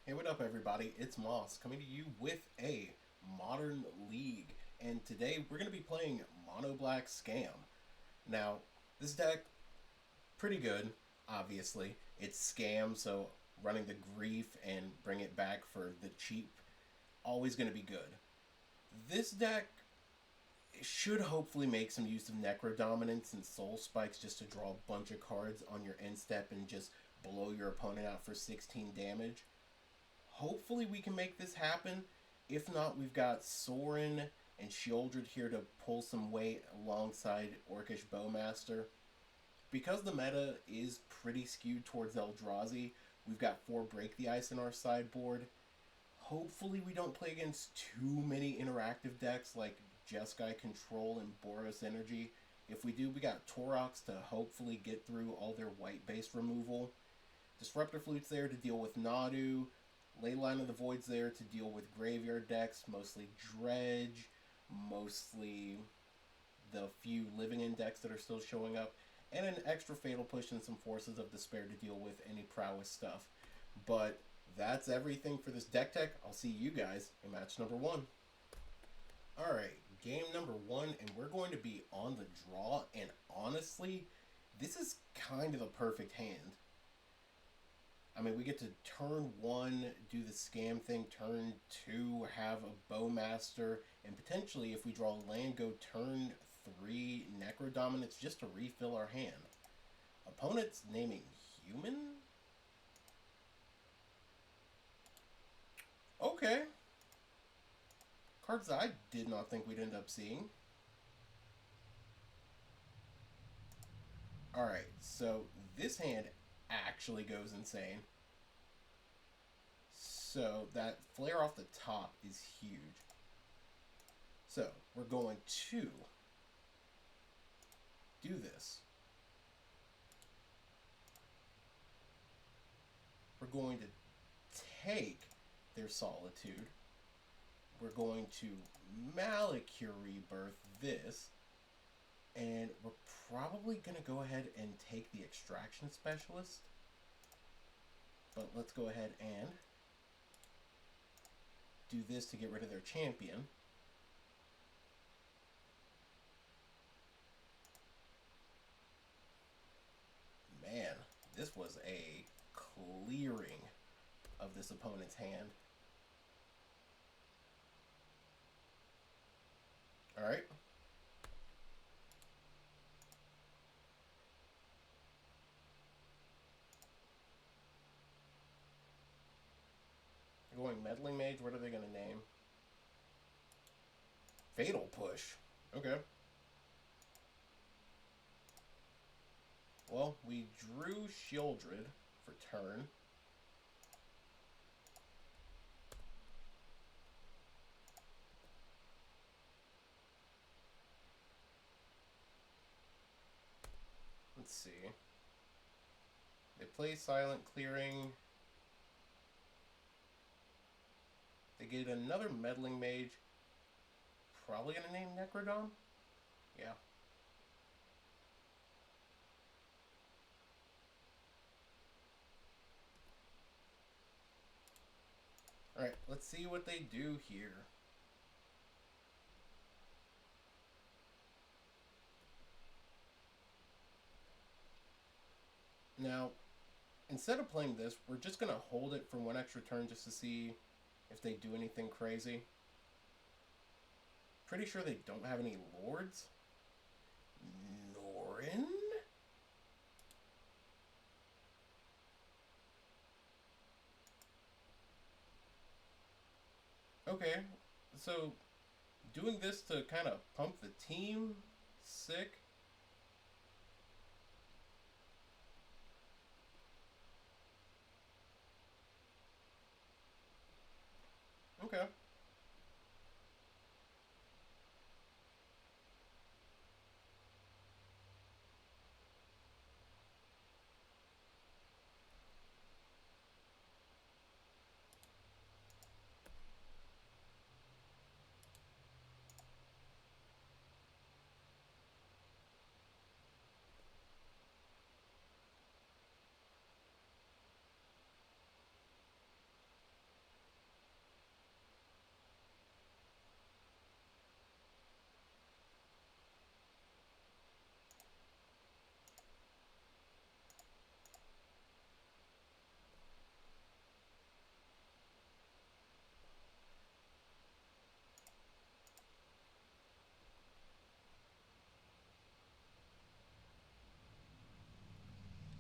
Hey, what up, everybody? It's Moss coming to you with a modern league, and today we're going to be playing Mono Black Scam. Now, this deck, pretty good, obviously. It's Scam, so running the grief and bring it back for the cheap, always going to be good. This deck should hopefully make some use of Necro-dominance and Soul Spikes just to draw a bunch of cards on your end step and just blow your opponent out for 16 damage. Hopefully we can make this happen. If not, we've got Sorin and Shieldred here to pull some weight alongside Orcish Bowmaster. Because the meta is pretty skewed towards Eldrazi, we've got 4 Break the Ice in our sideboard. Hopefully we don't play against too many interactive decks like Jeskai Control and Boros Energy. If we do, we got Torox to hopefully get through all their white base removal. Disruptor Flute's there to deal with Nadu. Leyline of the Void's there to deal with graveyard decks, mostly Dredge, mostly the few living in decks that are still showing up, and an extra Fatal Push and some Forces of Despair to deal with any prowess stuff. But that's everything for this deck tech. I'll see you guys in match number 1. Alright, game number 1, and we're going to be on the draw, and honestly, this is kind of the perfect hand. I mean, we get to turn 1 do the scam thing, turn 2 have a Bowmaster, and potentially if we draw a land, go turn 3 Necro-dominance just to refill our hand. Opponent's naming human? Okay. Cards I did not think we'd end up seeing. Alright, so this hand actually goes insane. So that flare off the top is huge. So we're going to do this. We're going to take their Solitude. We're going to Malakir Rebirth this. And we're probably going to go ahead and take the Extraction Specialist. But let's go ahead and do this to get rid of their champion. Man, this was a clearing of this opponent's hand. Alright. Going Meddling Mage, what are they going to name? Fatal Push. Okay. Well, we drew Shieldred for turn. Let's see. They play Silent Clearing. They get another Meddling Mage. Probably going to name Necrodome? Yeah. Alright, let's see what they do here. Now, instead of playing this, we're just going to hold it for 1 extra turn just to see if they do anything crazy. Pretty sure they don't have any lords. Norin? Okay, so doing this to kind of pump the team? Sick. Okay.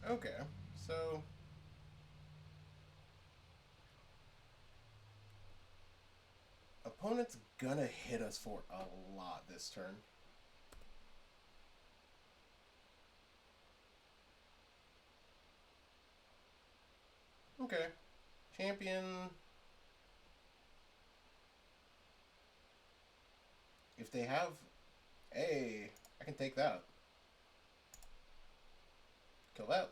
Okay, so opponent's gonna hit us for a lot this turn. Okay, champion. If they have a, I can take that. Kill that.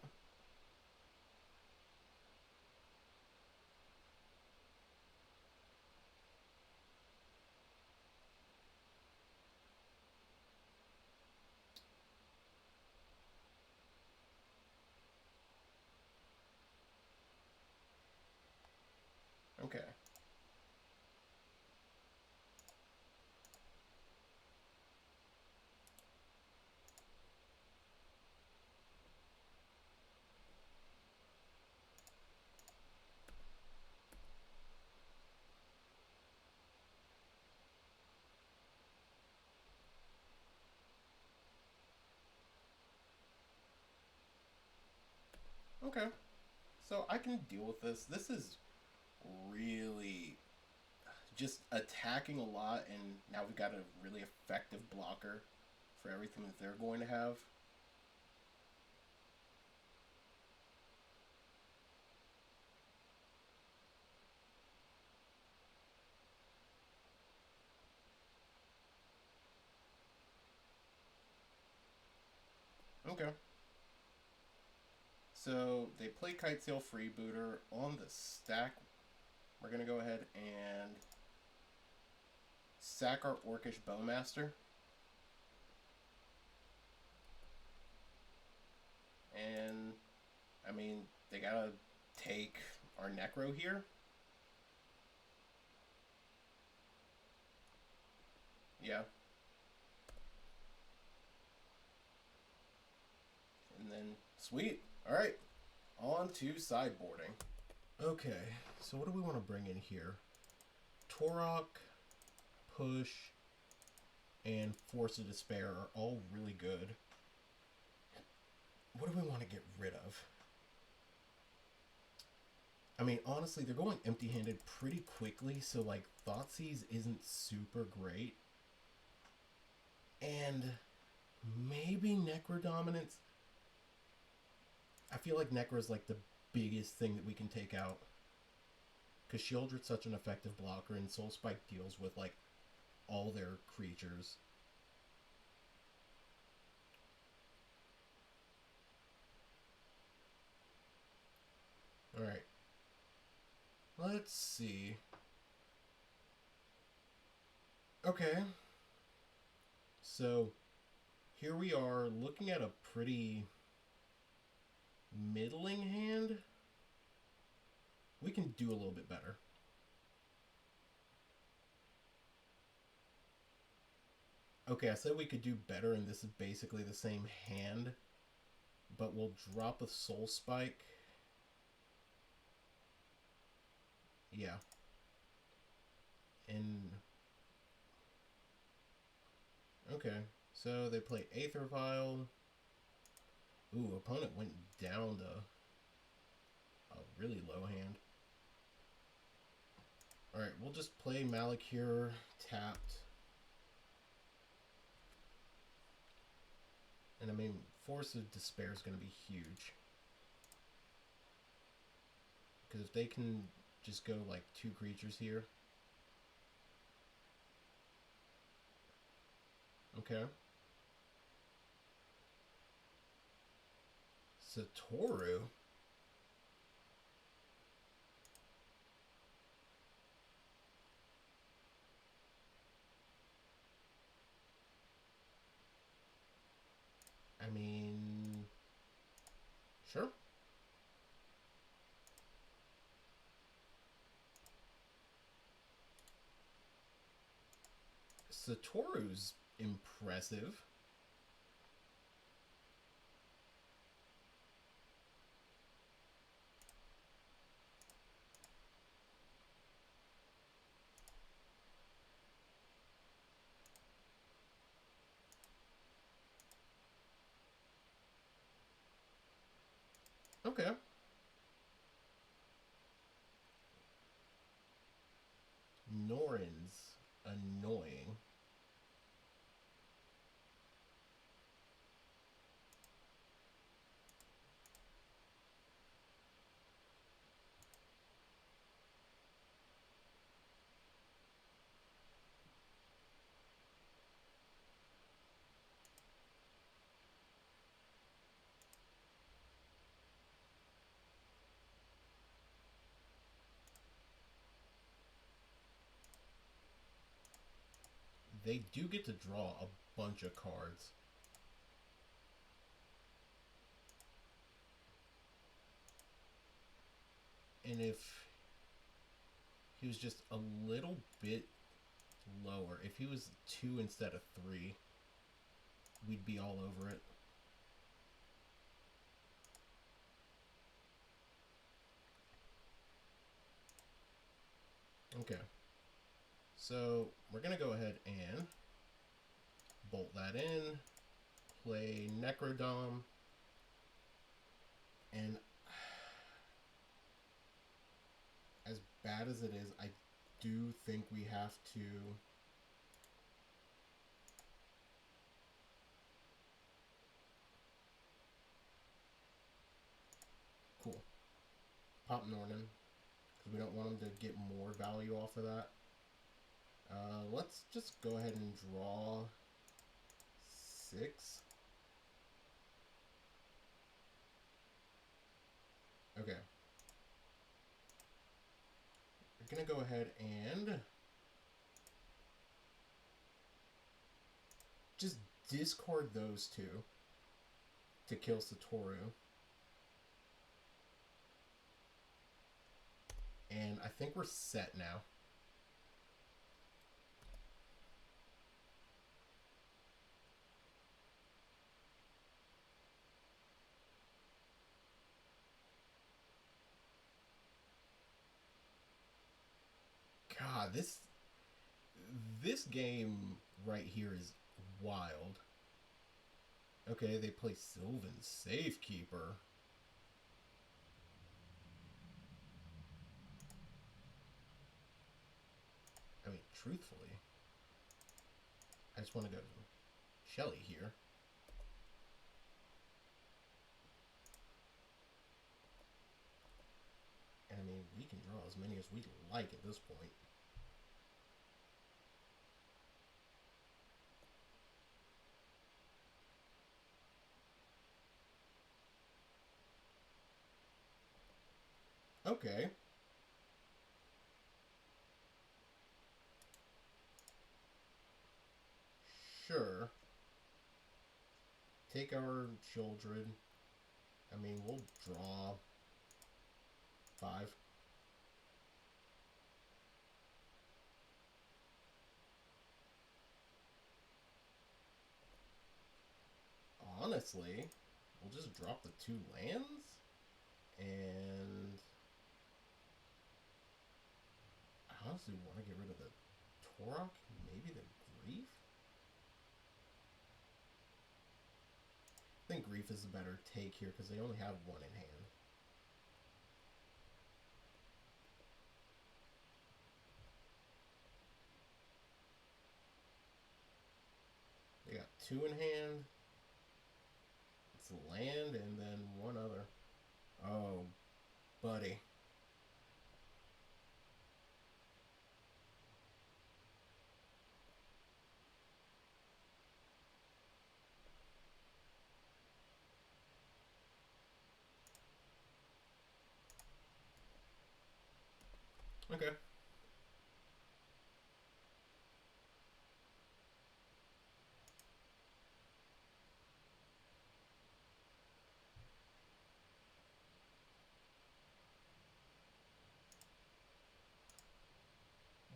Okay. Okay. So I can deal with this. This is really just attacking a lot, and now we've got a really effective blocker for everything that they're going to have. Okay. So they play Kitesail Freebooter on the stack. We're going to go ahead and sack our Orcish Bowmaster. And, I mean, they got to take our Necro here. Yeah. And then, sweet. All right. On to sideboarding. Okay, so what do we want to bring in here? Torok, Push, and Force of Despair are all really good. What do we want to get rid of? I mean, honestly, they're going empty-handed pretty quickly, so, like, Thoughtseize isn't super great. And maybe Necro-dominance. I feel like Necro is, like, the biggest thing that we can take out. Because Sheoldred's such an effective blocker, and Soul Spike deals with, like, all their creatures. Alright. Let's see. Okay. So, here we are looking at a pretty middling hand. We can do a little bit better. Okay, I said we could do better, and this is basically the same hand. But we'll drop a Soul Spike. Yeah. And... okay, so they play Aether Vial. Ooh, opponent went down to a really low hand. Alright, we'll just play Malakir tapped. And I mean, Force of Despair is going to be huge. Because if they can just go like 2 creatures here. Okay. Satoru? I mean... sure. Satoru's impressive. Okay. Norin's annoying. They do get to draw a bunch of cards. And if he was just a little bit lower, if he was 2 instead of 3, we'd be all over it. Okay. So we're going to go ahead and bolt that in, play Necro-dom, and as bad as it is, I do think we have to pop Nornan, because we don't want him to get more value off of that. Let's just go ahead and draw 6. Okay. We're going to go ahead and just discard those 2 to kill Satoru. And I think we're set now. God, this game right here is wild. Okay, they play Sylvan Safekeeper. I mean, truthfully, I just want to go Shelly here. And I mean, we can draw as many as we like at this point. Okay. Sure. Take our children. I mean, we'll draw 5. Honestly, we'll just drop the 2 lands. And I honestly want to get rid of the Torok, maybe the Grief. I think Grief is a better take here because they only have 1 in hand. They got 2 in hand. It's land and then 1 other. Oh, buddy. Okay.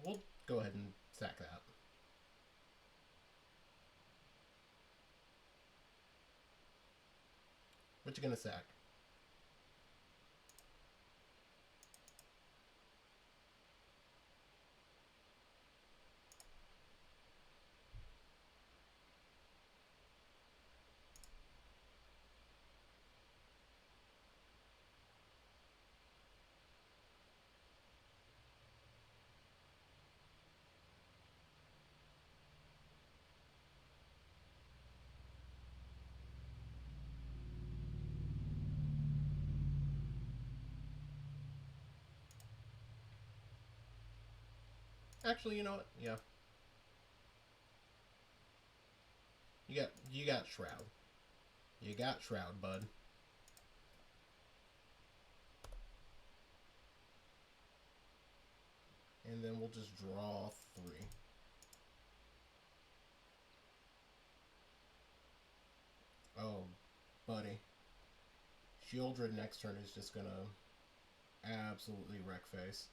We'll go ahead and sack that. What you gonna sack? Actually, you know what? Yeah. You got Shroud. You got Shroud, bud. And then we'll just draw 3. Oh, buddy. Shieldred next turn is just gonna absolutely wreck face.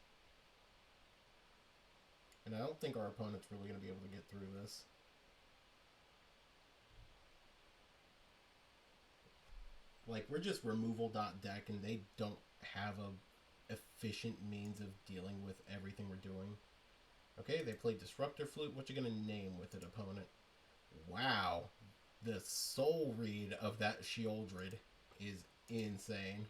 And I don't think our opponent's really gonna be able to get through this. Like, we're just removal.deck, and they don't have a efficient means of dealing with everything we're doing. Okay, they played Disruptor Flute. What you gonna name with it, opponent? Wow. The soul read of that Shieldred is insane.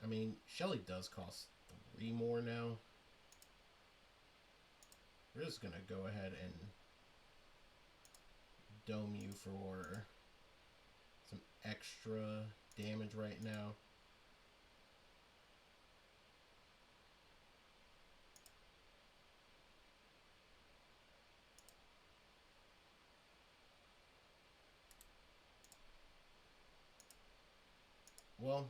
I mean, Shelly does cost 3 more now. We're just gonna go ahead and dome you for some extra damage right now. Well,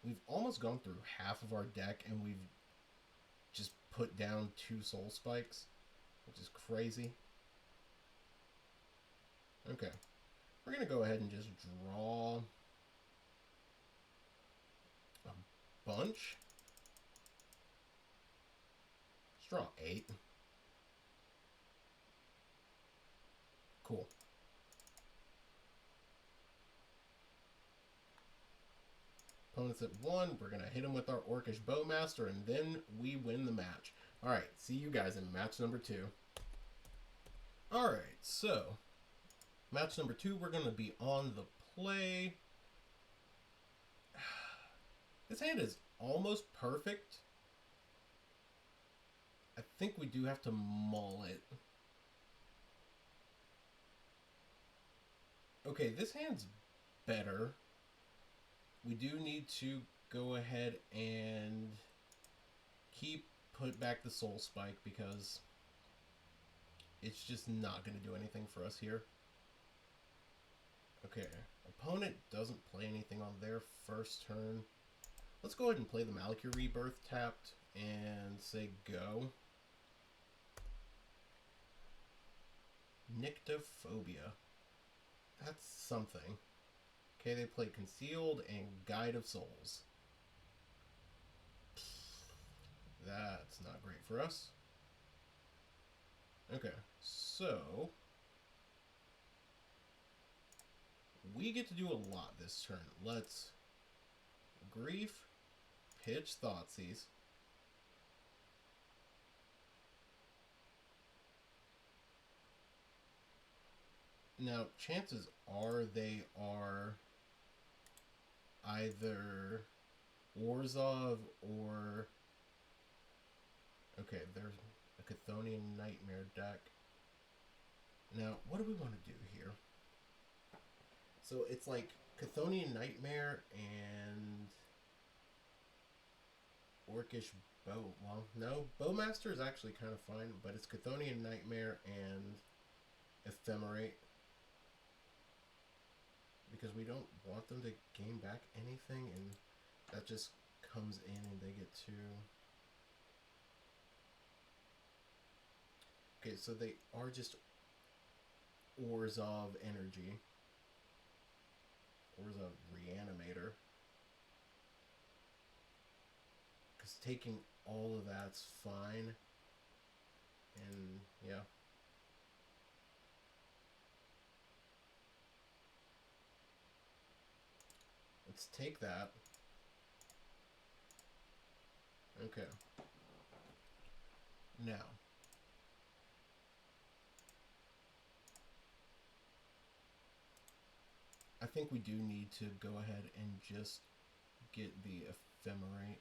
we've almost gone through half of our deck, and we've just put down 2 soul spikes, which is crazy. Okay, we're gonna go ahead and just draw a bunch. Let's draw 8. Cool. Opponent's at 1. We're going to hit him with our Orcish Bowmaster, and then we win the match. Alright, see you guys in match number 2. Alright, so match number 2, we're going to be on the play. This hand is almost perfect. I think we do have to mull it. Okay, this hand's better. We do need to go ahead and put back the soul spike because it's just not going to do anything for us here. Okay, opponent doesn't play anything on their first turn. Let's go ahead and play the Malakir Rebirth tapped and say go. Nyctophobia. That's something. Okay, they played Concealed and Guide of Souls. That's not great for us. Okay, so we get to do a lot this turn. Let's Grief, pitch Thoughtseize. Now, chances are they are either Orzhov or... Okay, there's a Chthonian Nightmare deck. Now, what do we want to do here? So it's like Chthonian Nightmare and Orcish Bow. Well, no, Bowmaster is actually kind of fine, but it's Chthonian Nightmare and Ephemerate. Because we don't want them to gain back anything, and that just comes in and they get to... Okay, so they are just Orzhov Energy. Orzhov Reanimator. Because taking all of that's fine. And, yeah. Let's take that. Okay. Now. I think we do need to go ahead and just get the Ephemerate.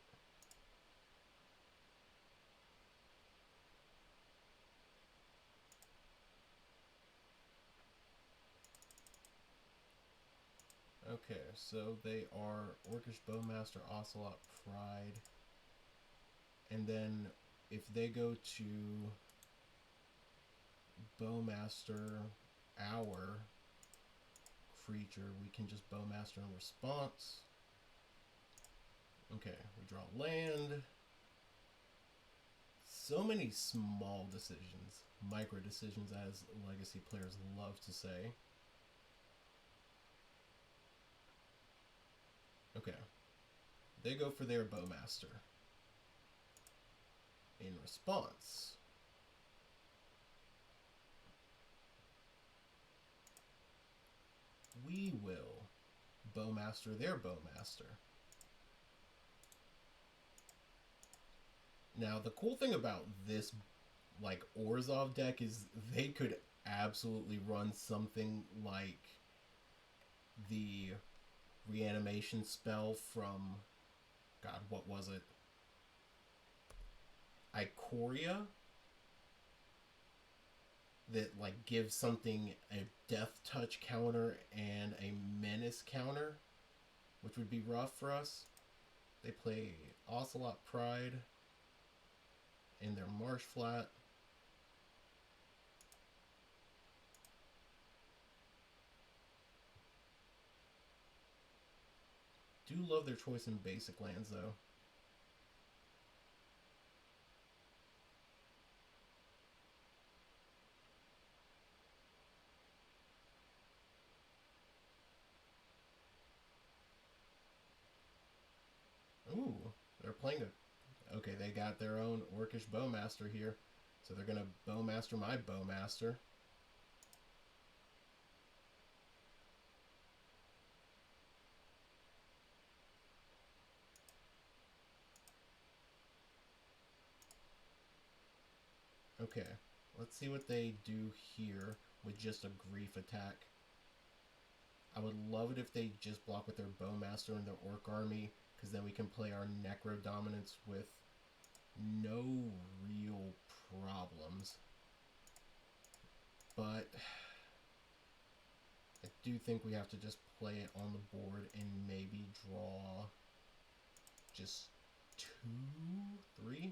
Okay, so they are Orcish Bowmaster, Ocelot, Pride. And then if they go to Bowmaster our creature, we can just Bowmaster in response. Okay, we draw land. So many small decisions, micro decisions, as Legacy players love to say. Okay, they go for their Bowmaster. In response, we will Bowmaster their Bowmaster. Now, the cool thing about this, like, Orzhov deck is they could absolutely run something like the reanimation spell from, God, what was it? Ikoria? That, like, gives something a death touch counter and a menace counter, which would be rough for us. They play Ocelot Pride in their Marsh Flat. Do love their choice in basic lands, though. Ooh, they're playing a... Okay, they got their own Orcish Bowmaster here. So they're going to Bowmaster my Bowmaster. Okay, let's see what they do here with just a Grief attack. I would love it if they just block with their Bowmaster and their Orc Army, because then we can play our Necro-dominance with no real problems. But I do think we have to just play it on the board and maybe draw just 2, 3.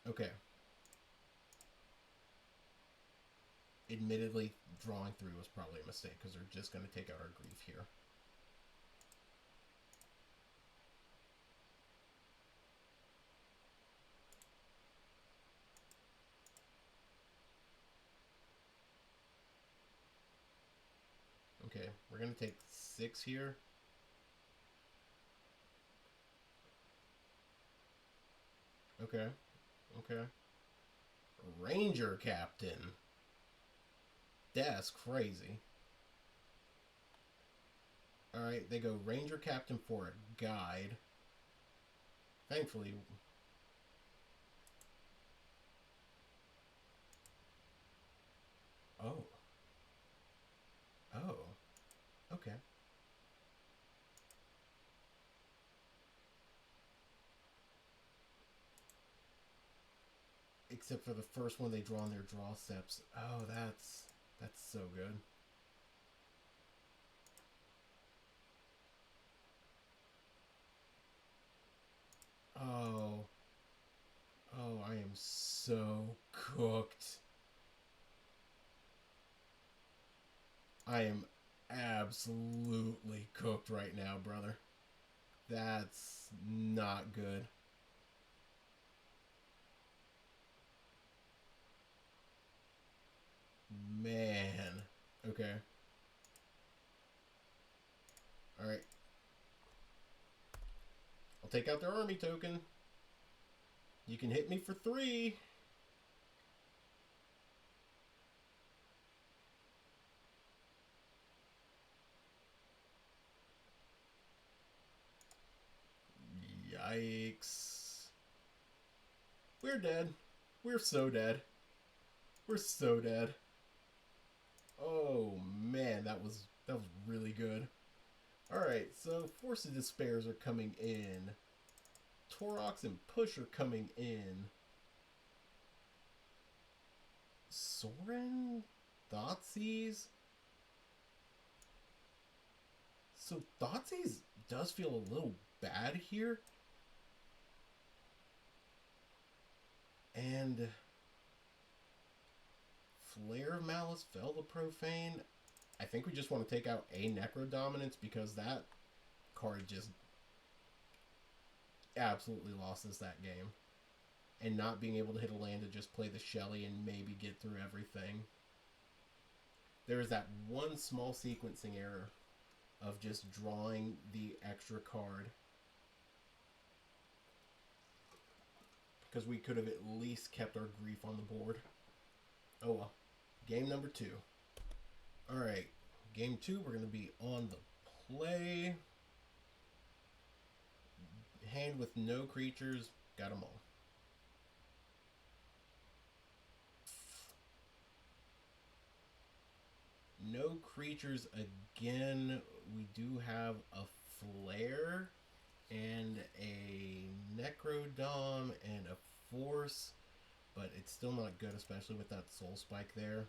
Okay. Admittedly, drawing 3 was probably a mistake because they're just going to take out our Grief here. Okay, we're going to take 6 here. Okay, okay. Ranger Captain. That's crazy. Alright, they go Ranger Captain for a guide. Thankfully... Oh. Oh. Okay. Except for the first one they draw on their draw steps. Oh, that's so good. Oh. Oh, I am so cooked. I am absolutely cooked right now, brother. That's not good. Man. Okay. Alright. I'll take out their army token. You can hit me for 3. Yikes. We're dead. We're so dead. We're so dead. Oh man, that was really good. Alright, so Force of Despairs are coming in. Torox and Push are coming in. Soren? Thoughtseize. So Thoughtseize does feel a little bad here. And Flare of Malice, Fell the Profane. I think we just want to take out a Necro-dominance because that card just absolutely lost us that game. And not being able to hit a land to just play the Shelly and maybe get through everything. There is that one small sequencing error of just drawing the extra card. Because we could have at least kept our grief on the board. Oh well. Game number 2. Alright. Game 2, we're going to be on the play. Hand with no creatures. Got them all. No creatures again. We do have a Flare and a Necro-dom and a Force, but it's still not good, especially with that Soul Spike there.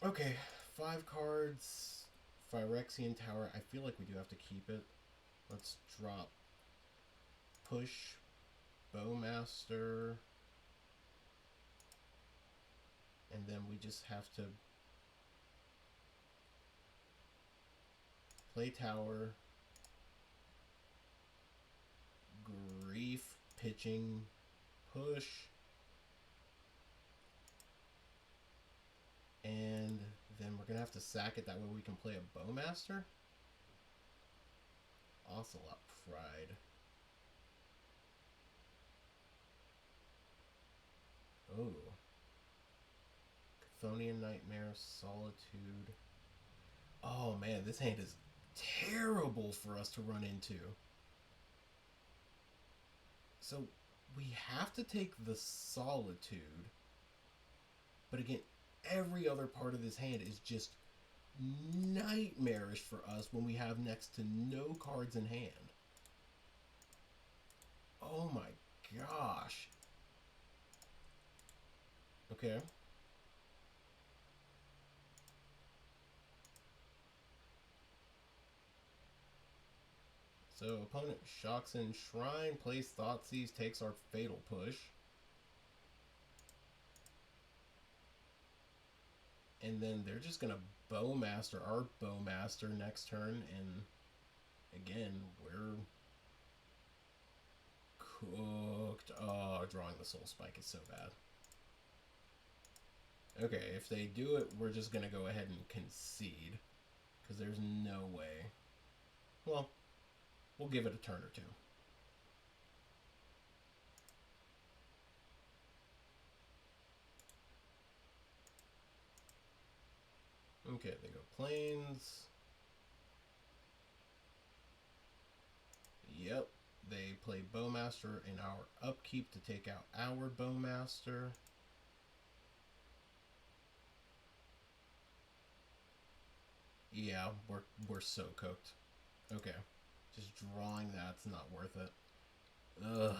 Okay, 5 cards. Phyrexian Tower. I feel like we do have to keep it. Let's drop Push, Bowmaster, and then we just have to play Tower, Grief, pitching, Push, and then we're going to have to sack it. That way we can play a Bowmaster. Ocelot Pride. Oh. Chthonian Nightmare, Solitude. Oh man, this hand is terrible for us to run into. So we have to take the Solitude. But again, every other part of this hand is just nightmarish for us when we have next to no cards in hand. Oh my gosh. Okay. So opponent shocks in Shrine, plays Thoughtseize, takes our Fatal Push. And then they're just going to Bowmaster our Bowmaster next turn. And again, we're cooked. Oh, drawing the Soul Spike is so bad. Okay, if they do it, we're just going to go ahead and concede. Because there's no way. Well, we'll give it a turn or two. Okay, they go Plains. Yep, they play Bowmaster in our upkeep to take out our Bowmaster. Yeah, we're so cooked. Okay, just drawing that's not worth it. Ugh,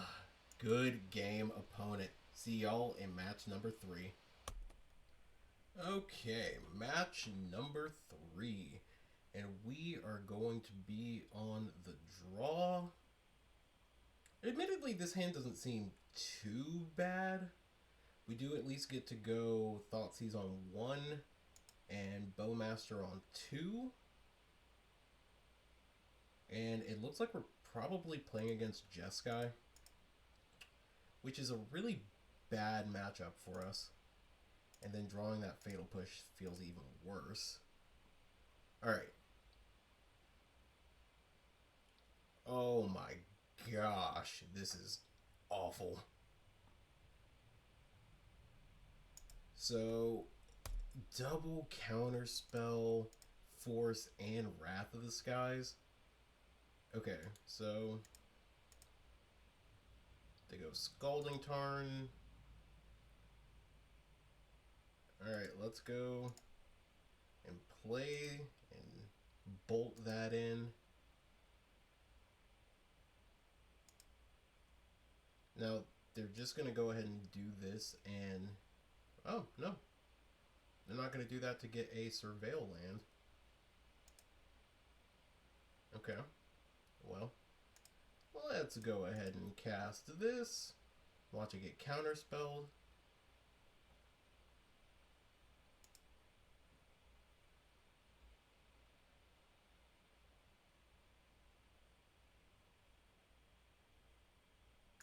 good game, opponent. See y'all in match number 3. Okay, match number 3. And we are going to be on the draw. Admittedly, this hand doesn't seem too bad. We do at least get to go Thoughtseize on 1 and Bowmaster on 2. And it looks like we're probably playing against Jeskai, which is a really bad matchup for us. And then drawing that Fatal Push feels even worse. Alright. Oh my gosh, this is awful. So, double Counterspell, Force, and Wrath of the Skies. Okay, so they go Scalding Tarn. Alright, let's go and play and bolt that in. Now, they're just going to go ahead and do this, and Oh, no. They're not going to do that to get a surveil land. Okay. Well, let's go ahead and cast this. Watch it get counterspelled.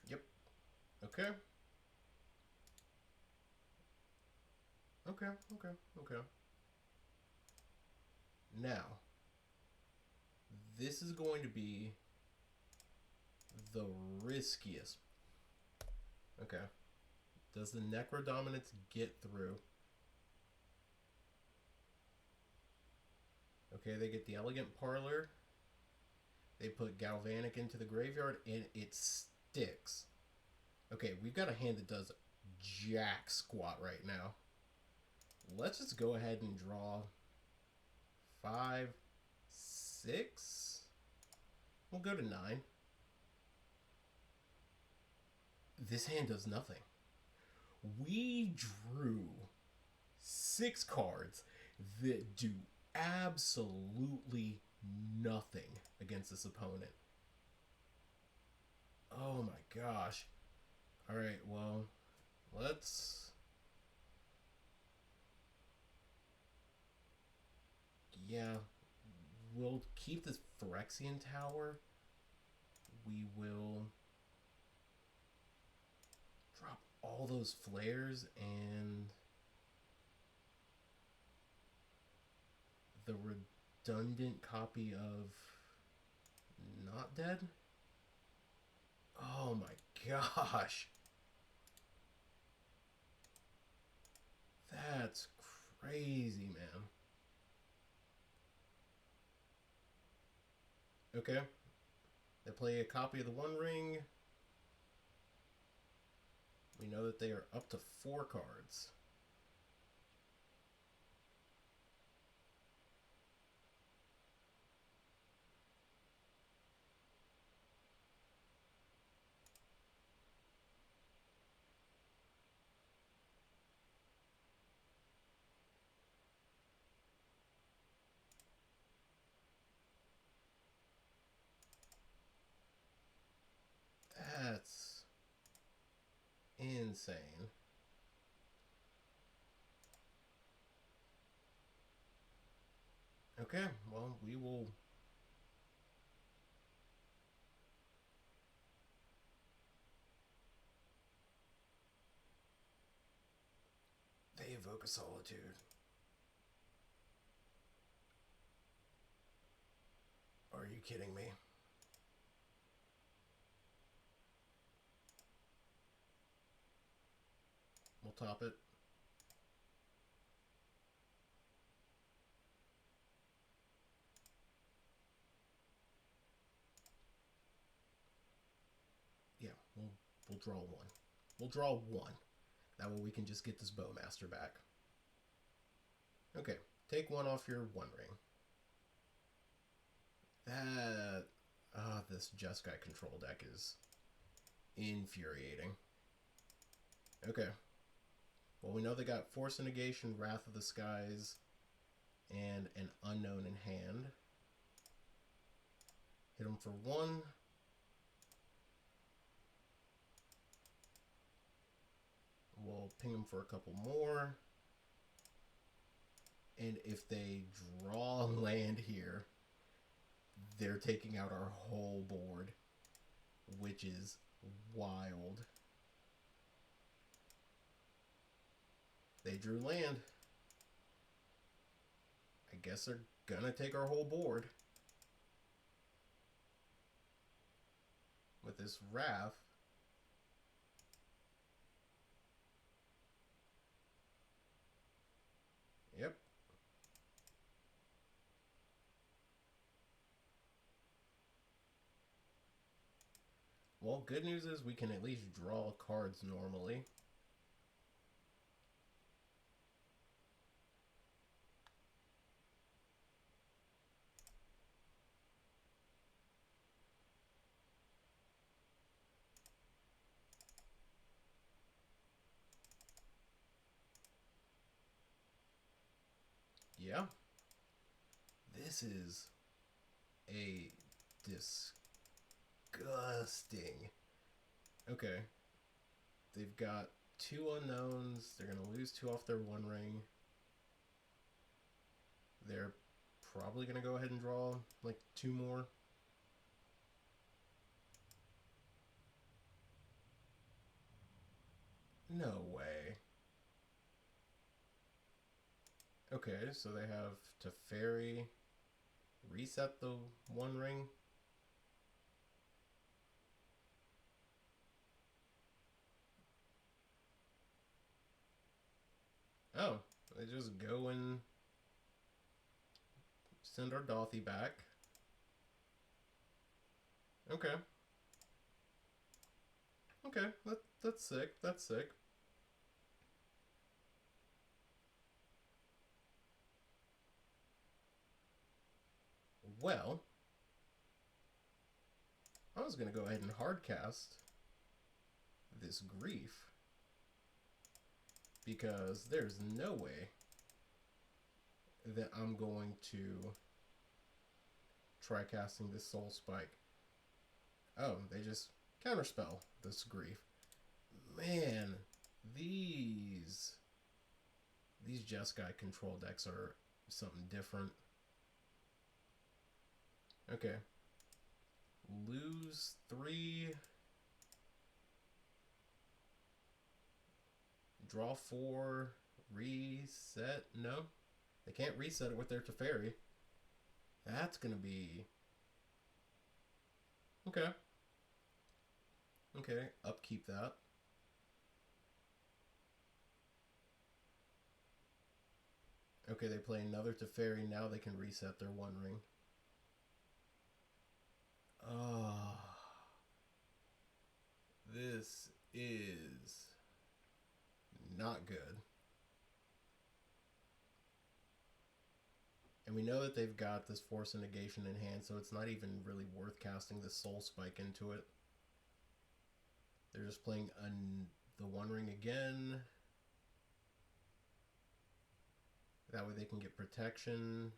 Yep. Okay. Okay. Now, this is going to be the riskiest. Okay. Does the Necro-dominance get through? Okay, they get the Elegant Parlor. They put Galvanic into the graveyard, and it sticks. Okay, we've got a hand that does jack squat right now. Let's just go ahead and draw 5, 6. We'll go to 9. This hand does nothing. We drew 6 cards that do absolutely nothing against this opponent. Oh my gosh. Alright, well, let's... Yeah, we'll keep this Phyrexian Tower. We will drop all those flares and the redundant copy of Not Dead. Oh my gosh. That's crazy, man. Okay. They play a copy of the One Ring. We know that they are up to 4 cards. That's insane. Okay, well, we will... They evoke a Solitude. Are you kidding me? We'll top it. Yeah, we'll draw 1. We'll draw 1. That way we can just get this Bowmaster back. Okay, take 1 off your One Ring. That... this Jeskai control deck is infuriating. Okay. Well, we know they got Force of Negation, Wrath of the Skies, and an Unknown in hand. Hit them for 1. We'll ping them for a couple more. And if they draw land here, they're taking out our whole board, which is wild. They drew land. I guess they're gonna take our whole board. With this Wrath. Yep. Well, good news is we can at least draw cards normally. Yeah. This is a disgusting. Okay. They've got 2 unknowns. They're going to lose 2 off their 1 ring. They're probably going to go ahead and draw like 2 more. No way. Okay, so they have Teferi, reset the 1 ring. Oh, they just go and send our Dothy back. Okay. Okay, that's sick. That's sick. Well, I was going to go ahead and hardcast this Grief because there's no way that I'm going to try casting this Soul Spike. Oh, they just counterspell this Grief. Man, these Jeskai control decks are something different. Okay. Lose 3. Draw 4. Reset. No. They can't reset it with their Teferi. That's going to be... Okay. Okay, upkeep that. Okay, they play another Teferi. Now they can reset their 1 ring. Oh. This is not good. And we know that they've got this Force of Negation in hand, so it's not even really worth casting this Soul Spike into it. They're just playing the 1 ring again. That way they can get protection.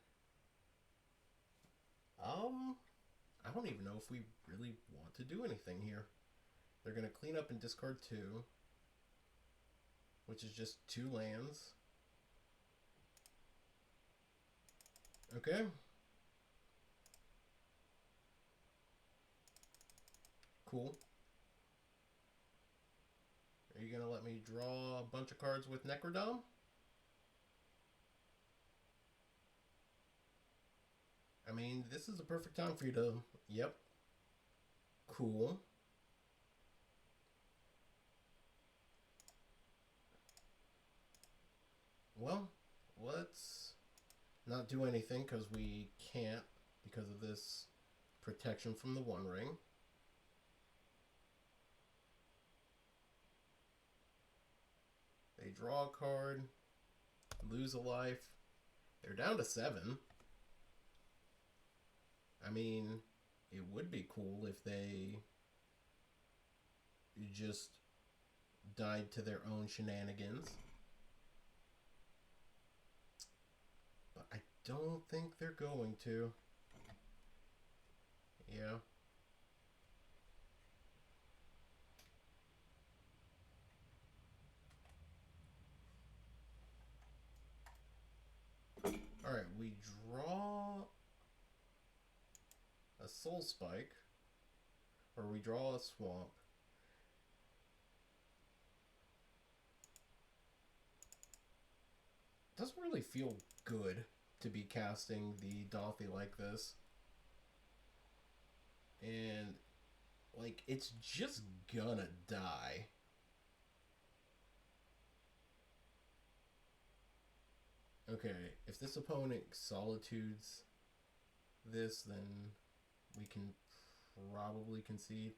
I don't even know if we really want to do anything here. They're going to clean up and discard 2, which is just 2 lands. Okay. Cool. Are you going to let me draw a bunch of cards with Necro-dom? I mean, this is the perfect time for you to... Yep. Cool. Well, let's not do anything because we can't because of this protection from the 1 ring. They draw a card, lose a life. They're down to 7. I mean, it would be cool if they just died to their own shenanigans. But I don't think they're going to. Yeah. Alright, we draw a Soul Spike, or we draw a Swamp. Doesn't really feel good to be casting the Dothy like this. And, like, it's just gonna die. Okay, if this opponent solitudes this, then we can probably concede.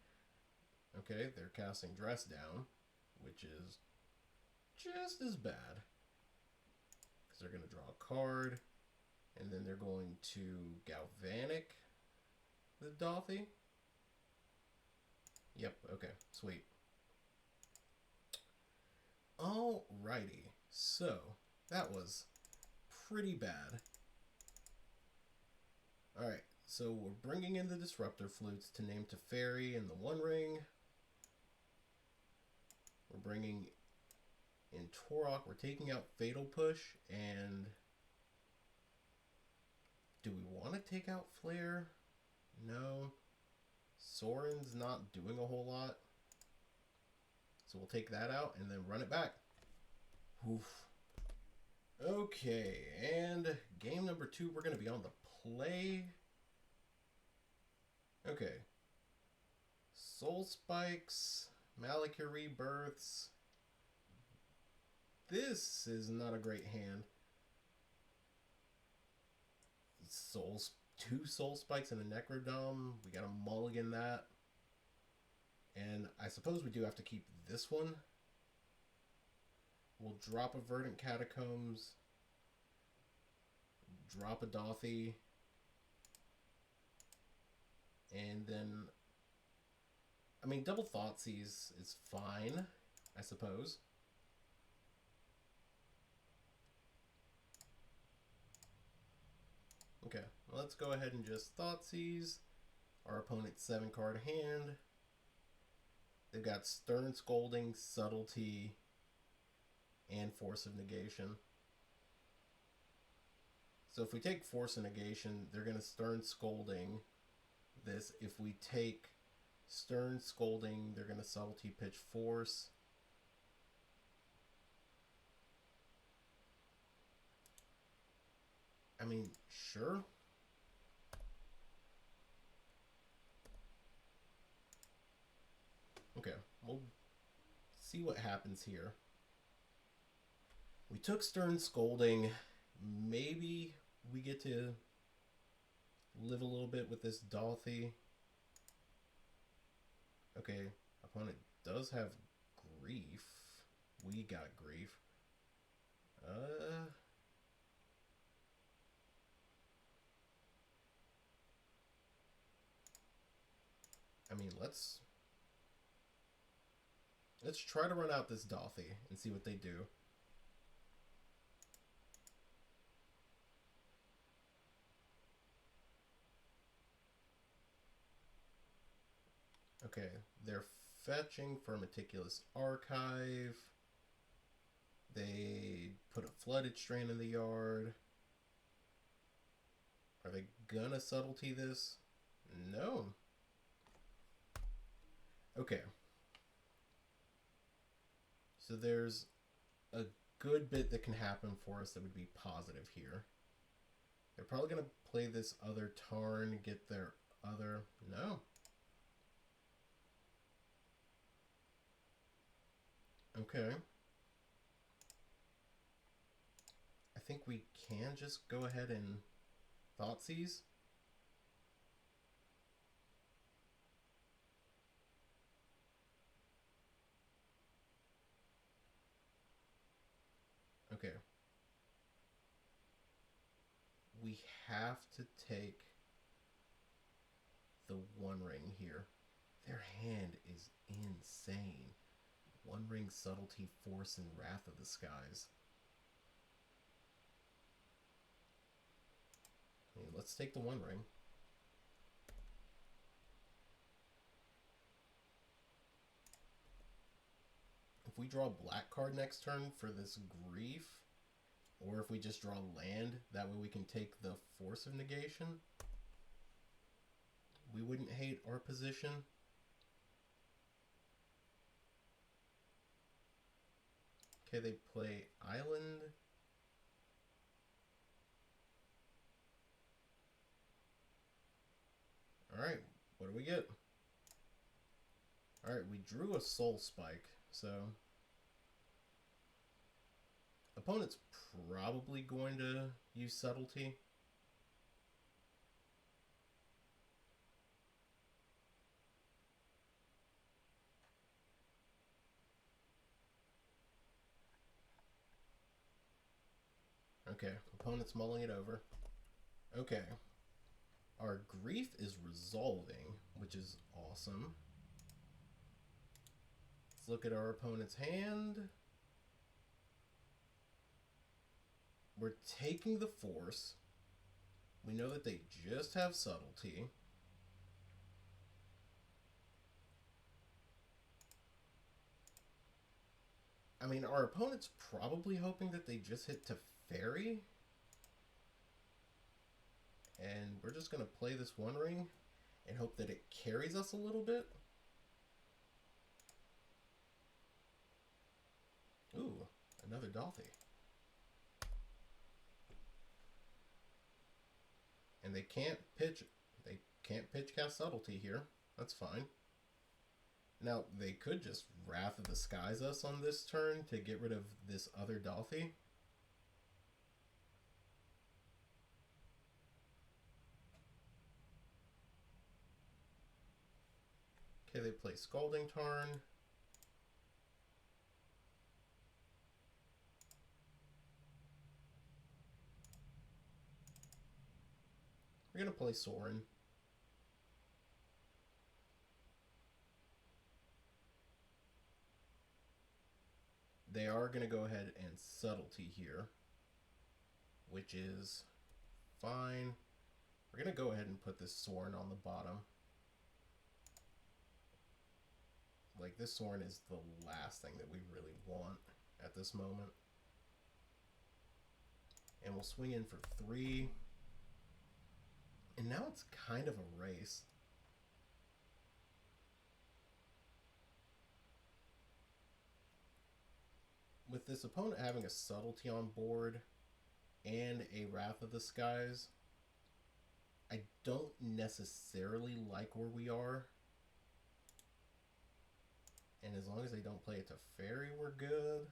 Okay, they're casting Dress Down, which is just as bad. Because they're going to draw a card, and then they're going to Galvanic the Dothy. Yep, okay, sweet. Alrighty, so that was pretty bad. Alright, so we're bringing in the Disruptor Flutes to name Teferi and the One Ring. We're bringing in Torok. We're taking out Fatal Push, and do we want to take out Flare? No. Soren's not doing a whole lot. So we'll take that out and then run it back. Oof. Okay, and game number 2, we're going to be on the play. Okay. Soul Spikes, Malika Rebirths. This is not a great hand. Two Soul Spikes and a Necro-dom. We got to mulligan that. And I suppose we do have to keep this one. We'll drop a Verdant Catacombs. Drop a Dothy. And then, I mean, double Thoughtseize is fine, I suppose. Okay, well, let's go ahead and just Thoughtseize. Our opponent's 7-card hand. They've got Stern Scolding, Subtlety, and Force of Negation. So if we take Force of Negation, they're going to Stern Scolding this. If we take Stern Scolding, they're going to Subtlety Pitch Force. I mean, sure. Okay, we'll see what happens here. We took Stern Scolding. Maybe we get to live a little bit with this Dothy. Okay, opponent does have Grief. We got Grief. I mean, let's try to run out this Dothy and see what they do. Okay, they're fetching for Meticulous Archive. They put a Flooded Strain in the yard. Are they gonna Subtlety this? No. Okay. So there's a good bit that can happen for us that would be positive here. They're probably going to play this other Tarn, get their other... No. Okay. I think we can just go ahead and Thoughtseize. Okay. We have to take the One Ring here. Their hand is insane. One Ring, Subtlety, Force, and Wrath of the Skies. Okay, let's take the One Ring. If we draw a black card next turn for this Grief, or if we just draw land, that way we can take the Force of Negation, we wouldn't hate our position. Okay, they play Island. Alright, what do we get? Alright, we drew a Soul Spike, so... Opponent's probably going to use Subtlety. Okay, opponent's mulling it over. Okay. Our Grief is resolving, which is awesome. Let's look at our opponent's hand. we're taking the force. We know that they just have subtlety. I mean, our opponent's probably hoping that they just hit Teferi. And we're just going to play this One Ring and hope that it carries us a little bit. Ooh, another Dalthi. And they can't pitch cast Subtlety here. That's fine. Now, they could just Wrath of the Skies us on this turn to get rid of this other Dalthi. Okay, they play Scalding Tarn. We're going to play Sorin. They are going to go ahead and Subtlety here, which is fine. We're going to go ahead and put this Sorin on the bottom. Like, this Sorin is the last thing that we really want at this moment. And we'll swing in for 3. And now it's kind of a race. With this opponent having a Subtlety on board and a Wrath of the Skies, I don't necessarily like where we are. And as long as they don't play it to Fairy, we're good.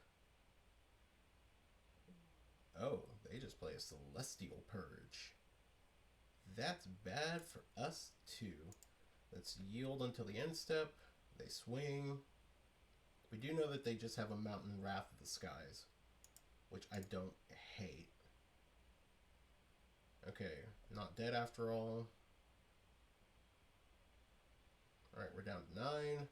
Oh, they just play a Celestial Purge. That's bad for us too. Let's yield until the end step. They swing. We do know that they just have a Mountain Wrath of the Skies, which I don't hate. Okay, not dead after all. Alright, we're down to 9.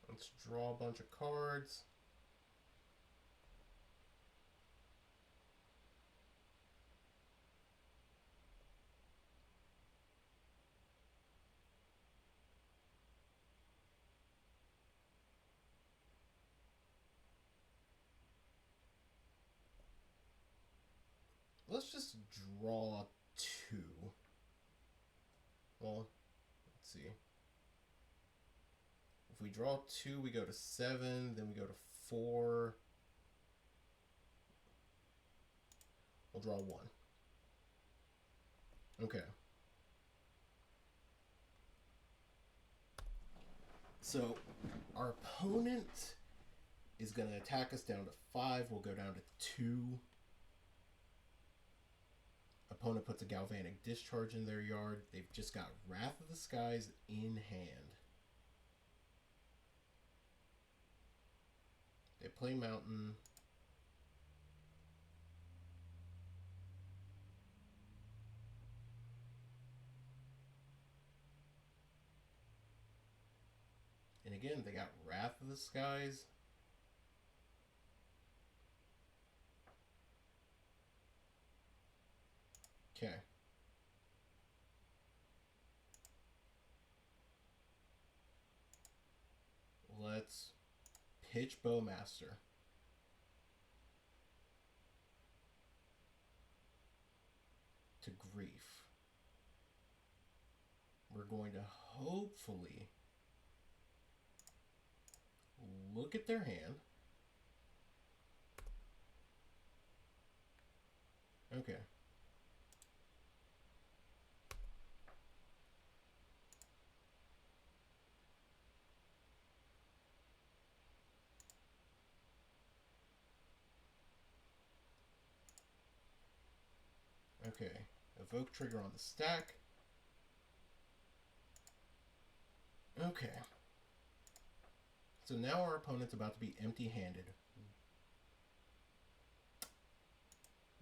Let's draw a bunch of cards. Let's just draw 2. Well, let's see. If we draw 2, we go to 7, then we go to 4. We'll draw 1. Okay. So, our opponent is going to attack us down to 5. We'll go down to 2. Opponent puts a Galvanic Discharge in their yard. They've just got Wrath of the Skies in hand. They play Mountain. And again, they got Wrath of the Skies. Okay. Let's pitch Bowmaster. To Grief. We're going to hopefully look at their hand. Okay. Okay. Evoke trigger on the stack. Okay. So now our opponent's about to be empty-handed.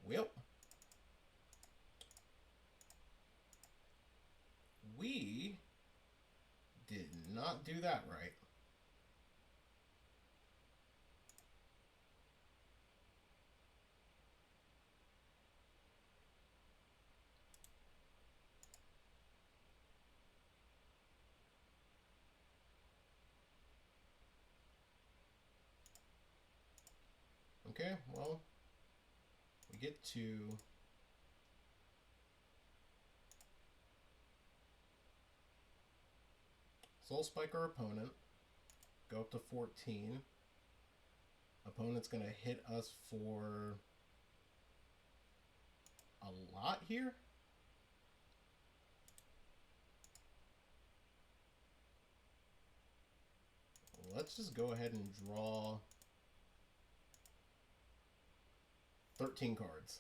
Well. not do that right. Okay, well, we get to Soul Spike our opponent, go up to 14. Opponent's going to hit us for a lot here. Let's just go ahead and draw 13 cards.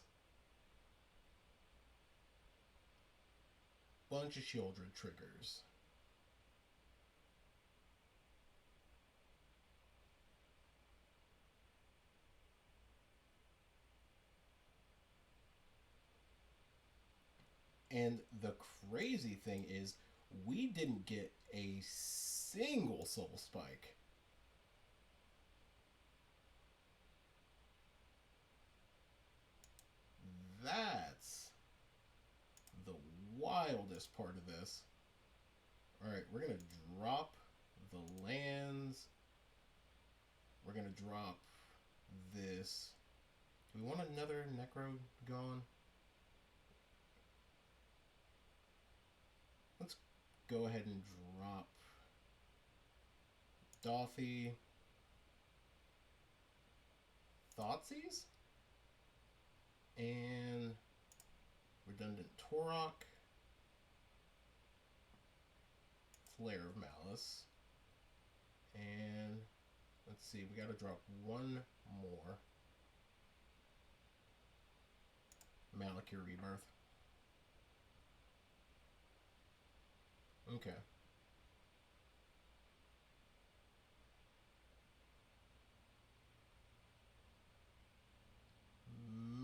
Bunch of Shieldred triggers. And the crazy thing is, we didn't get a single Soul Spike. That's the wildest part of this. Alright, we're going to drop the lands. We're going to drop this. Do we want another Necro gone? Let's go ahead and drop Doffy. Thoughtseize? And Redundant Torok. Flare of Malice. And let's see, we gotta drop one more. Malakir Rebirth. Okay.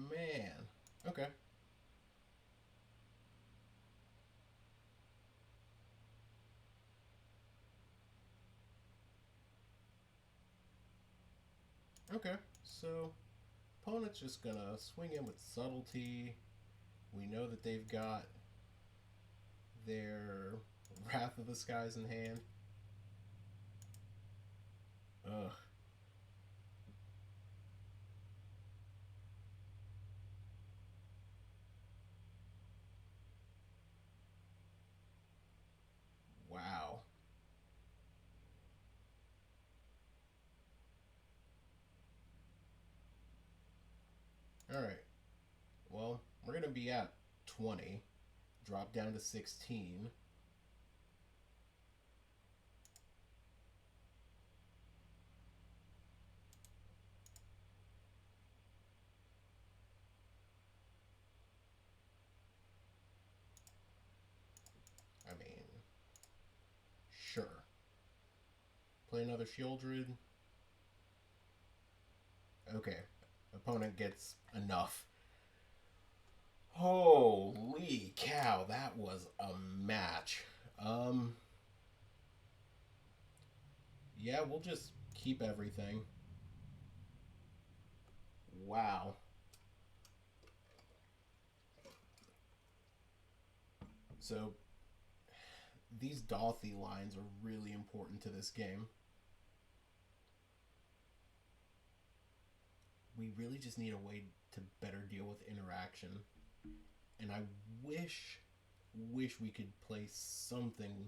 Man. Okay. Okay, so opponent's just gonna swing in with subtlety. We know that they've got their Wrath of the Skies in hand. Ugh. Wow. Alright. Well, we're going to be at 20. Drop down to 16. I mean, sure. Play another Shieldred. Okay. Opponent gets enough. Holy cow, that was a match. Yeah, we'll just keep everything. Wow. So, these Doffy lines are really important to this game. We really just need a way to better deal with interaction. And I wish we could play something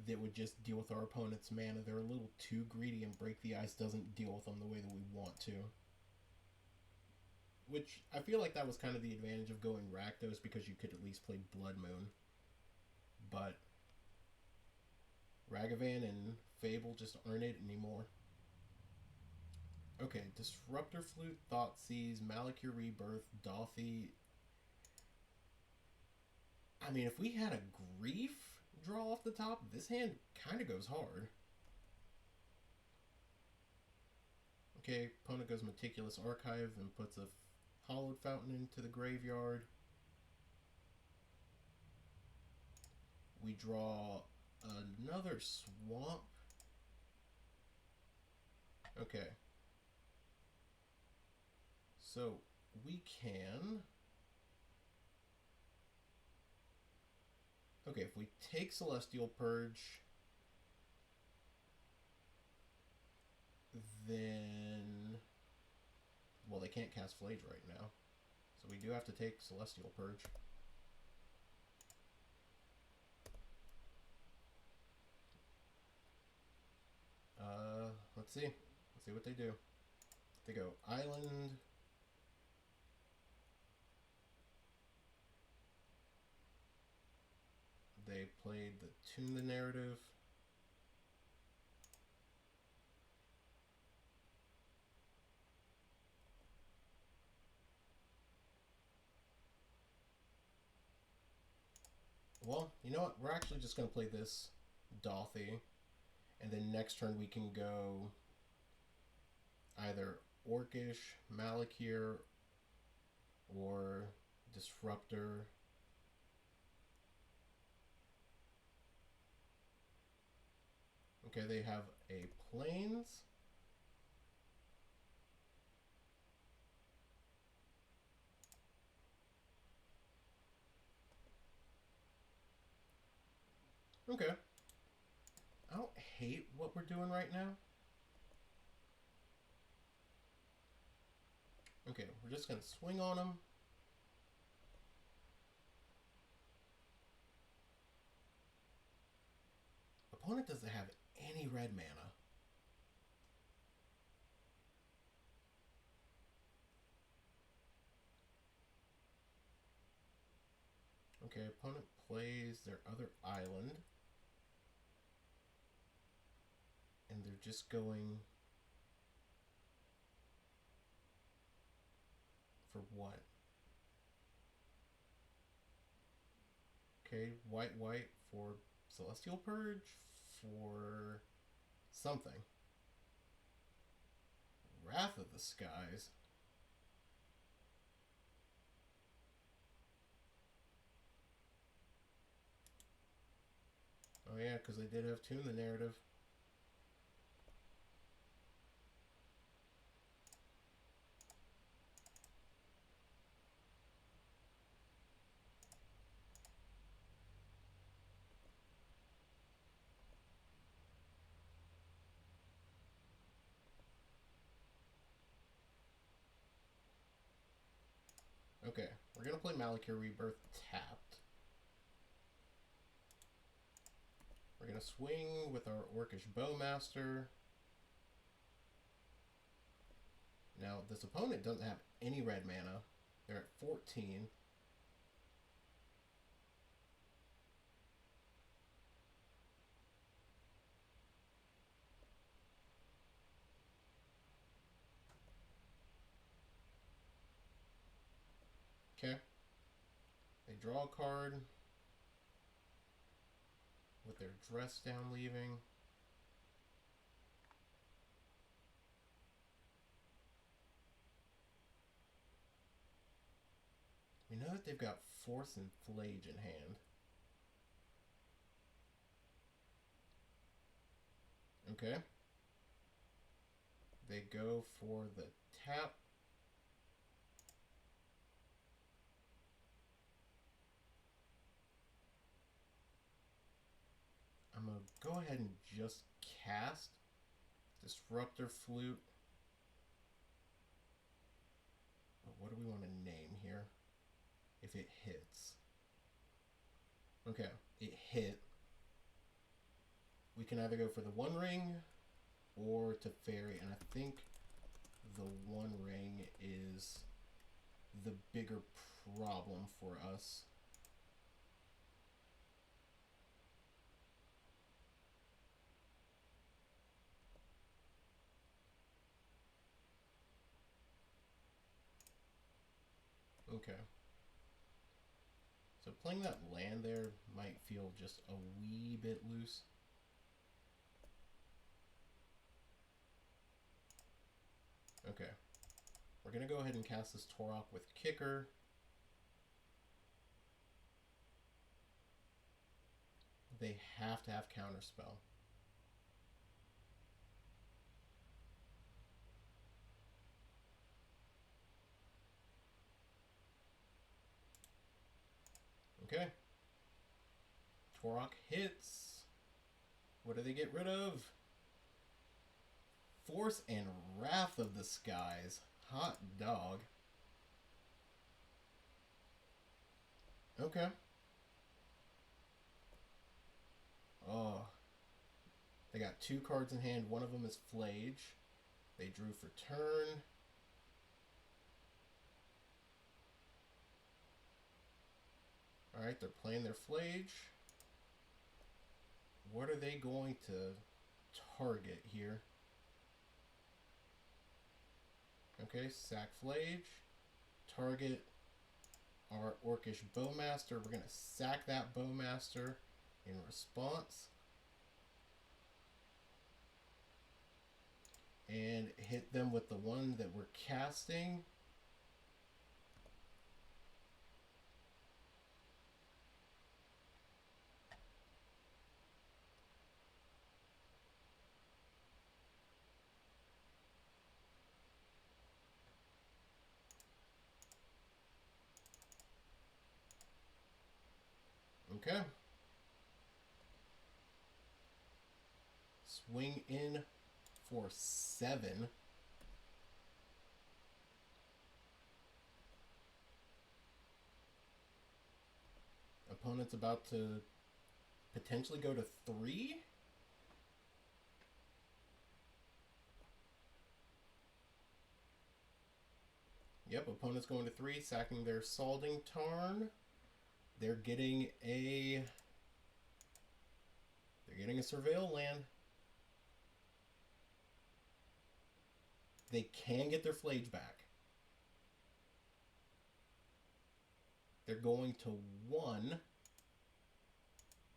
that would just deal with our opponent's mana. They're a little too greedy, and Break the Ice doesn't deal with them the way that we want to. Which, I feel like that was kind of the advantage of going Rakdos, because you could at least play Blood Moon. But Ragavan and Fable just aren't it anymore. Okay, Disruptor Flute, Thoughtseize, Malakir Rebirth, Doffy. I mean, if we had a Grief draw off the top, this hand kind of goes hard. Okay, opponent goes Meticulous Archive and puts a Hollowed Fountain into the graveyard. We draw another swamp. Okay. So we can... Okay, if we take Celestial Purge, then... Well, they can't cast Flage right now. So we do have to take Celestial Purge. Let's see. Let's see what they do. They go Island. They played the Tune the Narrative. Well, you know what? We're actually just going to play this Dothy. And then next turn we can go either Orcish, Malakir, or Disruptor. Okay, they have a Plains. Okay. I don't hate what we're doing right now. Okay, we're just going to swing on them. Opponent doesn't have any red mana. Okay, opponent plays their other island. And they're just going... For what? Okay, white for Celestial Purge, for something. Wrath of the Skies. Oh yeah, because they did have Tune the Narrative. Okay, we're going to play Malakir Rebirth tapped. We're going to swing with our Orcish Bowmaster. Now, this opponent doesn't have any red mana. They're at 14. Okay. They draw a card with their Dress Down leaving. We know that they've got Force and Flage in hand. Okay. They go for the tap. I'm going to go ahead and just cast Disruptor Flute. But what do we want to name here? If it hits. Okay, it hit. We can either go for the One Ring or to Fairy, and I think the One Ring is the bigger problem for us. Okay. So playing that land there might feel just a wee bit loose. Okay. We're going to go ahead and cast this Torok with Kicker. They they have to have Counterspell. Okay. Torok hits. What do they get rid of? Force and Wrath of the Skies. Hot dog. Okay. Oh. They got 2 cards in hand. One of them is Flage. They drew for turn. Alright, they're playing their Flage. What are they going to target here? Okay, sack Flage. Target our Orcish Bowmaster. We're going to sack that Bowmaster in response. And hit them with the one that we're casting. Okay. Swing in for 7. Opponent's about to potentially go to 3. Yep, opponent's going to 3, sacking their Salding Tarn. They're getting a Surveil land. They can get their Flage back. They're going to 1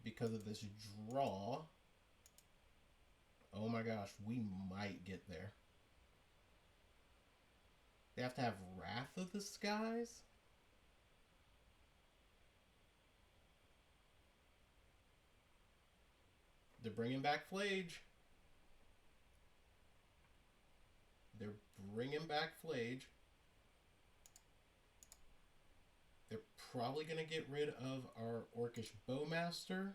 because of this draw. Oh my gosh, we might get there. They have to have Wrath of the Skies? They're bringing back Flage. They're bringing back Flage. They're probably going to get rid of our Orcish Bowmaster.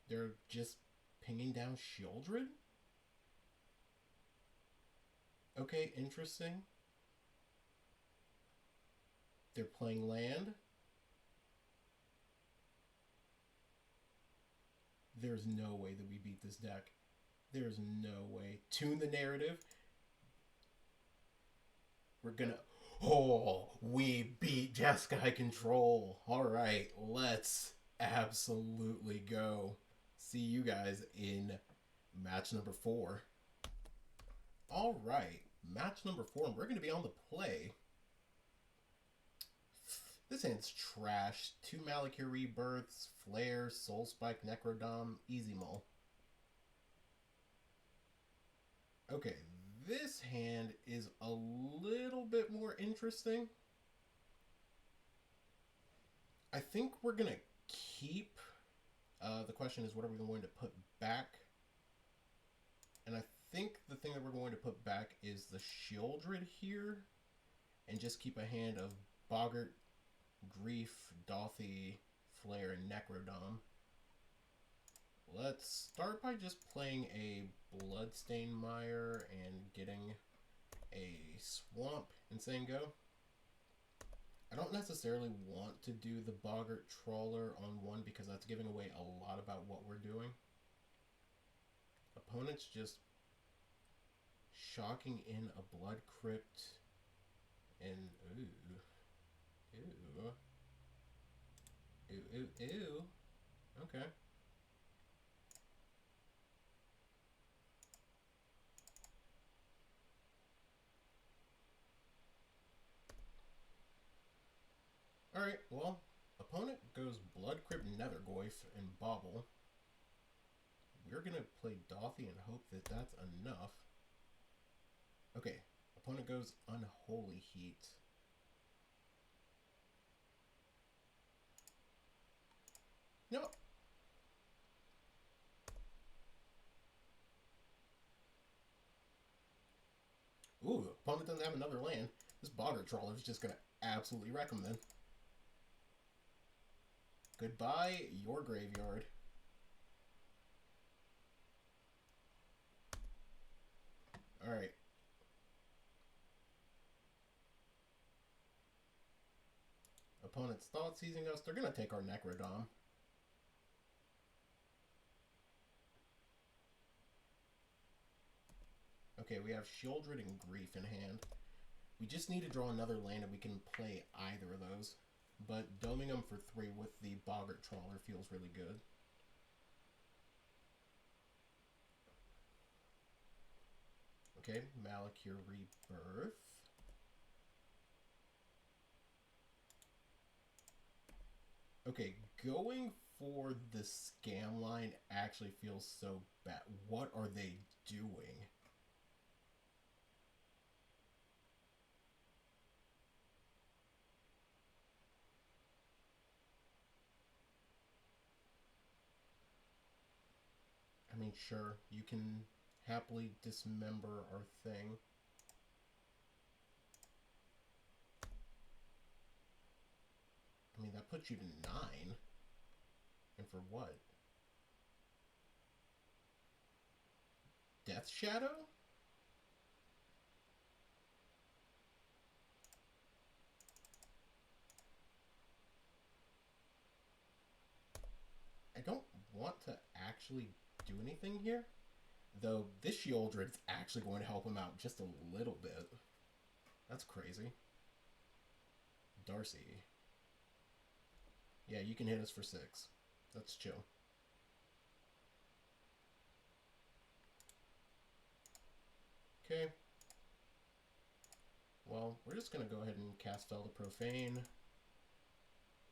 They're just pinging down Sheoldred? Okay, interesting. They're playing land. There's no way that we beat this deck. There's no way. Tune the narrative. We're gonna... Oh, we beat Jeskai Control. Alright, let's absolutely go. See you guys in match number 4. Alright, match number 4, and we're going to be on the play. This hand's trash. 2 Malakir Rebirths, Flare, Soul Spike, Necro-dom, Easy Mull. Okay, this hand is a little bit more interesting. I think we're going to keep. The question is, what are we going to put back? And I think the thing that we're going to put back is the Sheoldred here. And just keep a hand of Boggart, Grief, Dauthi, Flare, and Necro-dom. Let's start by just playing a Bloodstained Mire and getting a Swamp and saying go. I don't necessarily want to do the Boggart Trawler on 1 because that's giving away a lot about what we're doing. Opponent's just shocking in a Blood Crypt and Ew. Okay. Alright, well, opponent goes Blood Crypt, Nethergoyf, and Bobble. you're going to play Dothy and hope that that's enough. Okay, opponent goes Unholy Heat. No. Ooh, opponent doesn't have another land. This Boggart Trawler is just going to absolutely wreck him then. Goodbye, your graveyard. Alright. Opponent's thought seizing us. They're going to take our Necro-dom. Okay, we have Shieldred and Grief in hand. We just need to draw another land and we can play either of those. But doming them for 3 with the Boggart Trawler feels really good. Okay, Malakir Rebirth. Okay, going for the scam line actually feels so bad. What are they doing? I mean, sure, you can happily dismember our thing. I mean, that puts you to 9. And for what? Death Shadow? I don't want to actually do anything here. Though this Shieldred's actually going to help him out just a little bit. That's crazy. Darcy. Yeah, you can hit us for 6. That's chill. Okay. Well, we're just going to go ahead and cast Fel the Profane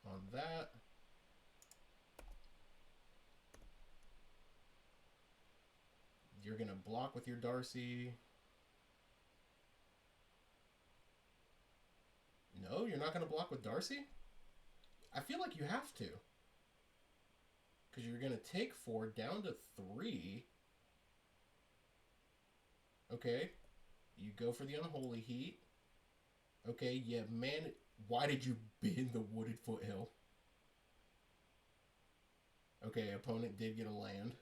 on that. You're going to block with your Darcy. No, you're not going to block with Darcy? I feel like you have to. Because you're going to take 4 down to 3. Okay. You go for the Unholy Heat. Okay, yeah, man. Why did you bin the Wooded Foothill? Okay, opponent did get a land.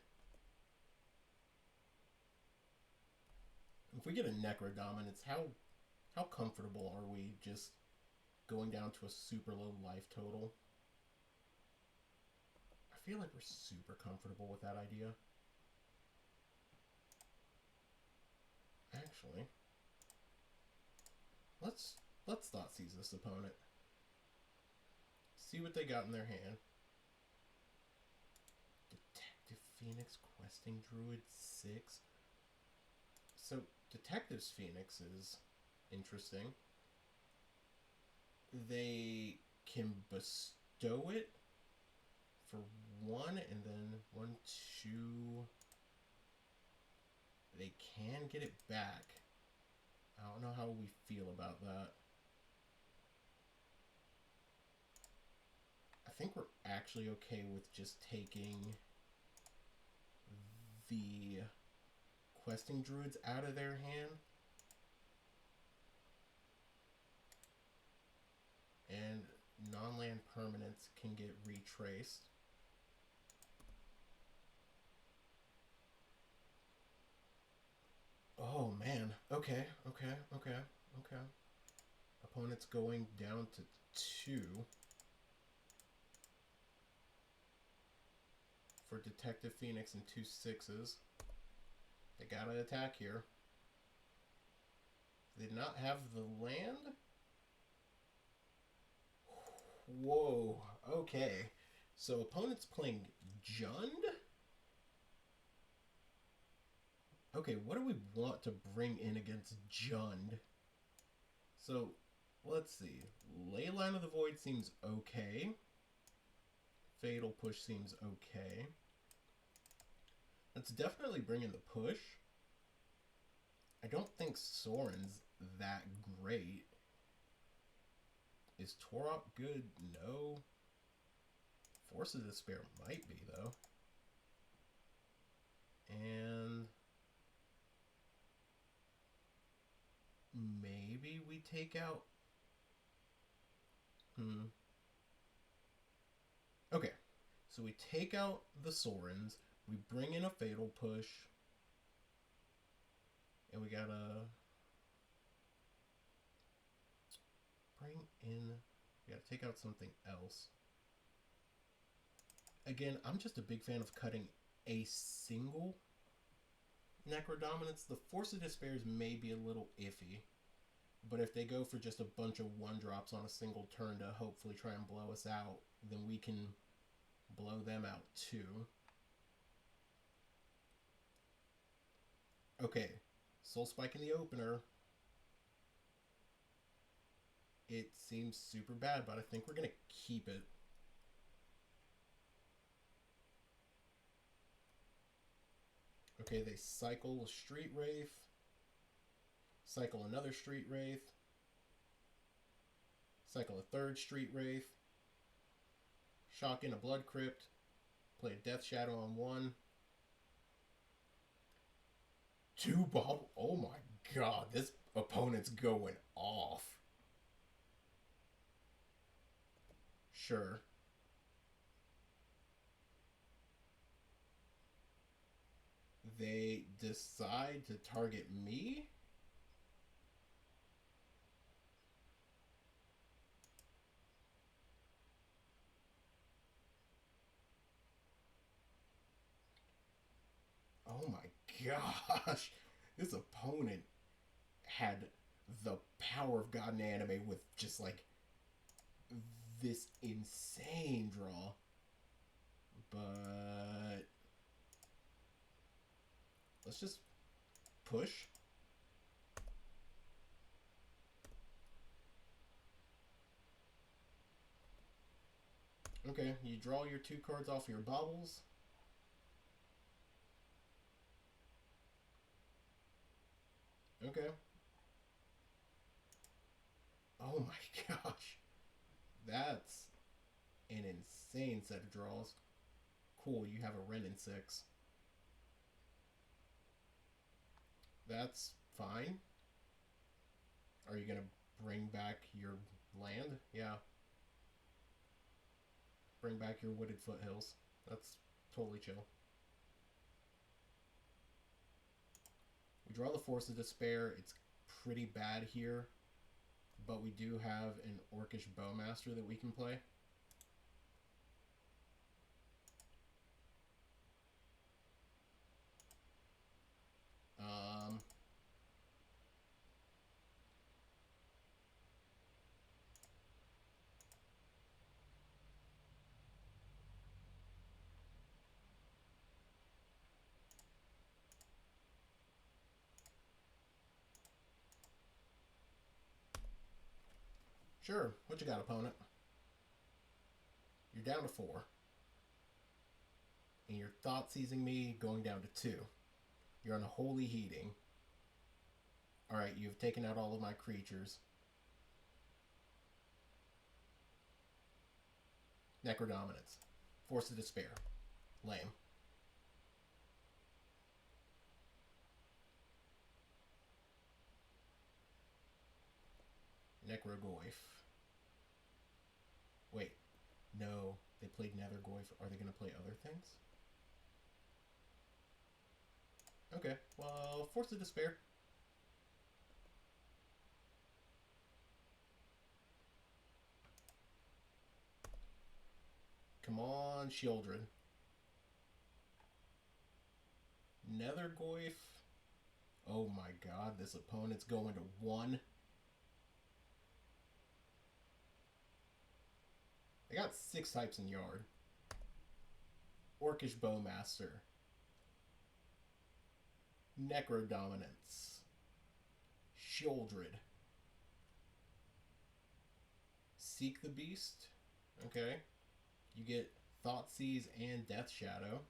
If we get a Necro-dominance, how comfortable are we just going down to a super low life total? I feel like we're super comfortable with that idea. Actually, let's thought seize this opponent. See what they got in their hand. Detective Phoenix, Questing Druid, 6. So Detective's Phoenix is interesting. They can bestow it for 1 and then 1, 2. They can get it back. I don't know how we feel about that. I think we're actually okay with just taking the Questing Druids out of their hand. And non-land permanents can get retraced. Oh man. Okay. Opponent's going down to 2 for Detective Phoenix and 2 6s. They gotta attack here. They did not have the land? Whoa. Okay. So opponent's playing Jund? Okay, what do we want to bring in against Jund? So, let's see. Leyline of the Void seems okay. Fatal Push seems okay. It's definitely bringing the push. I don't think Soren's that great. Is Torok good? No. Force of Despair might be, though. And maybe we take out... Okay. So we take out the Sorens. We bring in a Fatal Push. And we gotta... bring in... we gotta take out something else. Again, I'm just a big fan of cutting a single Necro-dominance. The Force of Despairs may be a little iffy, but if they go for just a bunch of 1-drops on a single turn to hopefully try and blow us out, then we can blow them out too. Okay, Soul Spike in the opener. It seems super bad, but I think we're going to keep it. Okay, they cycle a Street Wraith. Cycle another Street Wraith. Cycle a third Street Wraith. Shock in a Blood Crypt. Play a Death Shadow on 1. 2 bubble. Oh my god, this opponent's going off. Sure. They decide to target me? Oh my gosh. This opponent had the power of God in anime with just like this insane draw. But let's just push. Okay, you draw your 2 cards off your baubles. Okay. Oh my gosh. That's an insane set of draws. Cool, you have a Ren in 6. That's fine. Are you going to bring back your land? Yeah. Bring back your Wooded Foothills. That's totally chill. We draw the Force of Despair. It's pretty bad here, but we do have an Orcish Bowmaster that we can play. Sure, what you got, opponent? You're down to 4. And you're thought seizing me, going down to 2. You're on a Holy Heating. Alright, you've taken out all of my creatures. Necro-dominance. Force of Despair. Lame. Necrogoyf. Wait. No. They played Nethergoyf. Are they going to play other things? Okay. Well, Force of Despair. Come on, Shieldred. Nethergoyf. Oh my god, this opponent's going to 1. I got 6 types in yard. Orcish Bowmaster. Necro-dominance. Shieldred. Seek the Beast. Okay. You get Thoughtseize and Death Shadow.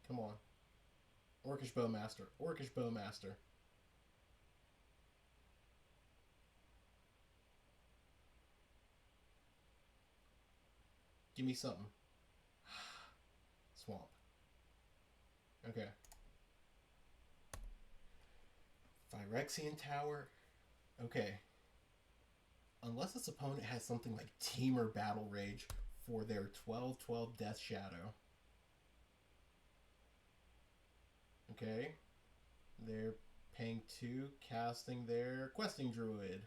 Come on. Orcish Bowmaster. Orcish Bowmaster. Give me something. Swamp. Okay. Phyrexian Tower. Okay. Unless this opponent has something like Teamer Battle Rage for their 12/12 Death Shadow. Okay. They're paying 2, casting their Questing Druid.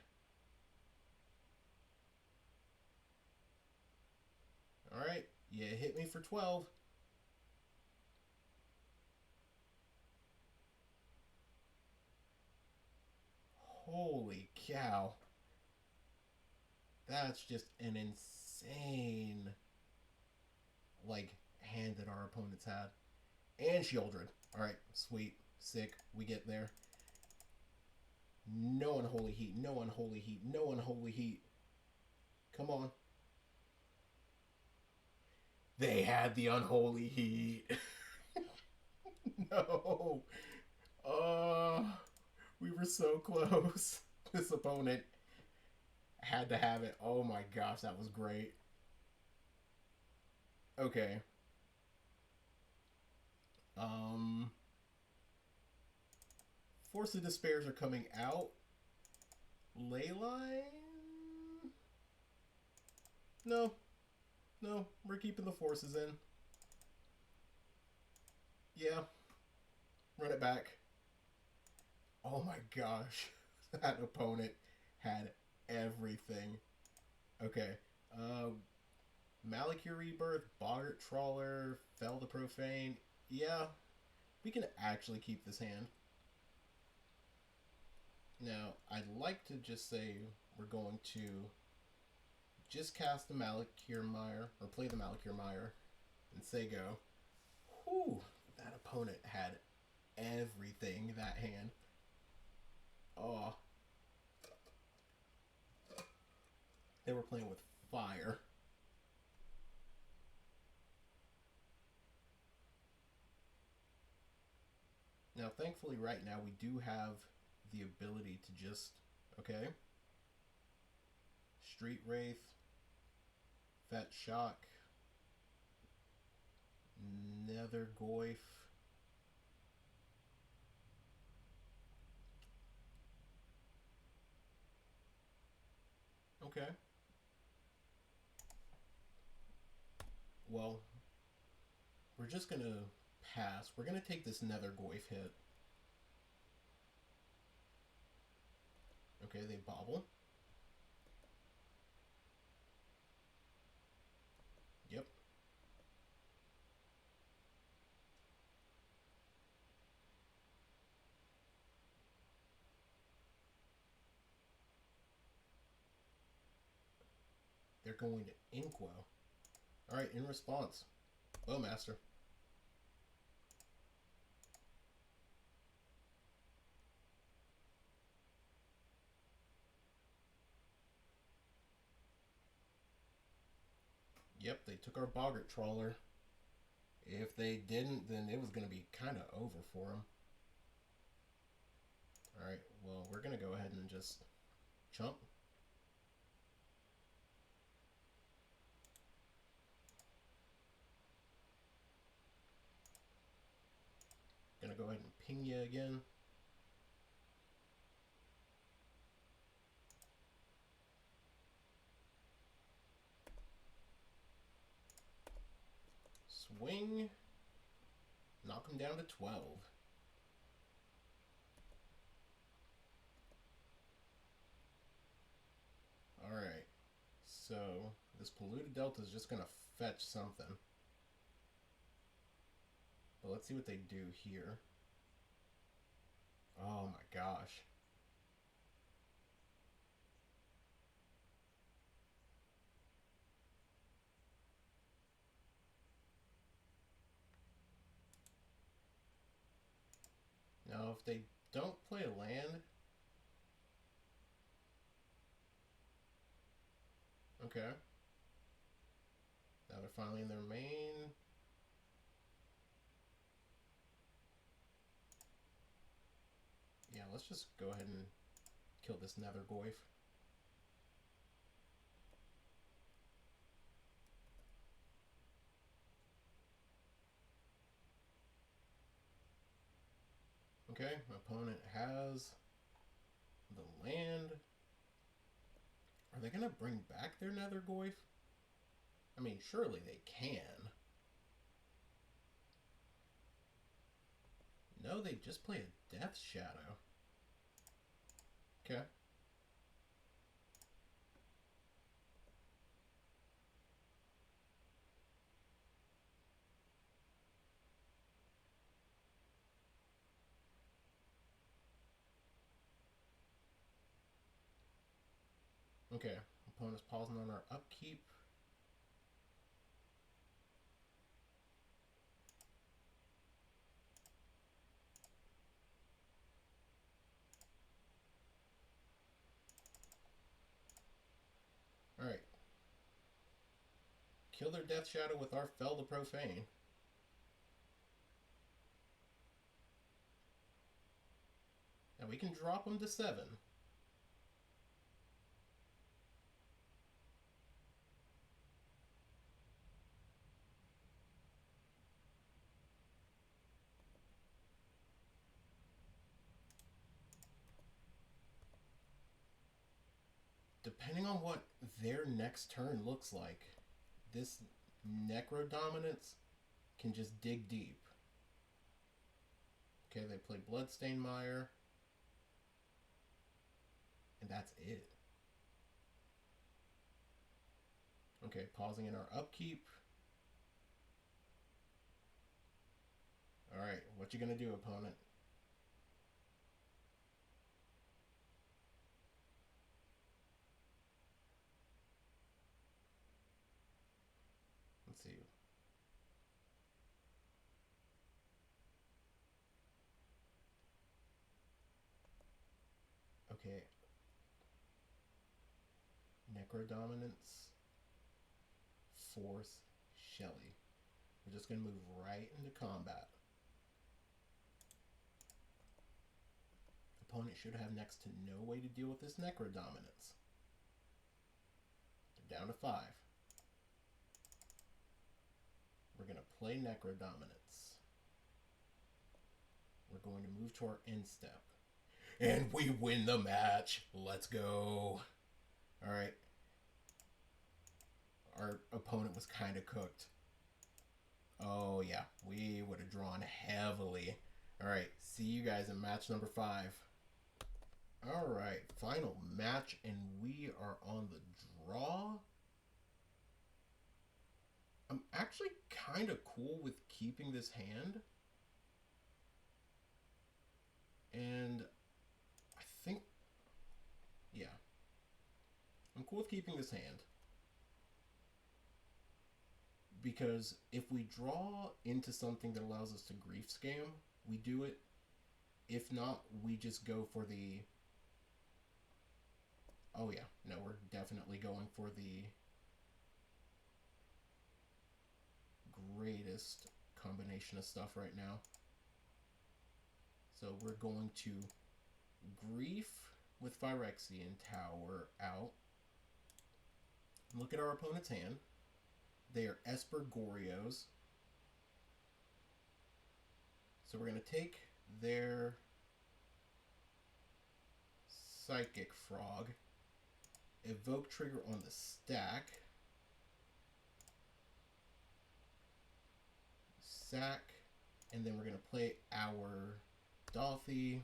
Alright, yeah, hit me for 12. Holy cow. That's just an insane, like, hand that our opponents had. And Shieldred. Alright, sweet. Sick. We get there. No unholy heat. No unholy heat. No unholy heat. Come on. They had the unholy heat. No. Uh, we were so close. This opponent had to have it. Oh my gosh, that was great. Okay. Force of Despairs are coming out. Leyline? No. No, we're keeping the forces in. Yeah. Run it back. Oh my gosh. That opponent had everything. Okay. Malakir Rebirth, Boggart Trawler, Fell the Profane. Yeah. We can actually keep this hand. Now, I'd like to just say we're going to just cast the Malakir Mire, or play the Malakir Mire, and say go. Whew, that opponent had everything, that hand. Oh. They were playing with fire. Now, thankfully, right now, we do have the ability to just, okay, Street Wraith, Fetch Shock, Nether Goyf. Okay. Well, we're just going to pass. We're going to take this Nether Goyf hit. Okay, they bobble. Yep. They're going to Inkwell. Alright, in response, Bowmaster. Yep, they took our Boggart Trawler. If they didn't, then it was going to be kind of over for them. Alright, well, we're going to go ahead and just chump. Gonna go ahead and ping you again. Swing. Knock him down to 12. Alright. So, this Polluted Delta is just gonna fetch something. But let's see what they do here. Oh my gosh. Now, if they don't play a land... Okay. Now they're finally in their main. let's just go ahead and kill this nether goyf. Okay, my opponent has the land. Are they going to bring back their nether goyf? I mean, surely they can. No, they just play a Death Shadow. Okay. Okay, opponent's pausing on our upkeep. Alright. Kill their Death Shadow with our Fell the Profane. Now we can drop them to 7. Depending on what their next turn looks like, this Necro-dominance can just dig deep. Okay, they play Bloodstained Mire. And that's it. Okay, pausing in our upkeep. Alright, what you gonna do, opponent? Let's see. Okay. Necro-dominance. Force Shelly. We're just gonna move right into combat. Opponent should have next to no way to deal with this Necro-dominance. They're down to 5. We're going to play Necro-dominance. We're going to move to our end step. And we win the match. Let's go. Alright. Our opponent was kind of cooked. Oh, yeah. We would have drawn heavily. Alright. See you guys in match number 5. Alright. Final match, and we are on the draw. I'm actually kind of cool with keeping this hand. And I think, yeah. I'm cool with keeping this hand. Because if we draw into something that allows us to grief scam, we do it. If not, we just go for the... Oh yeah, no, we're definitely going for the greatest combination of stuff right now. So we're going to grief with Phyrexian Tower out. Look at our opponent's hand. They are Esper Gorios. So we're going to take their Psychic Frog, evoke trigger on the stack, sack, and then we're going to play our Dolphy,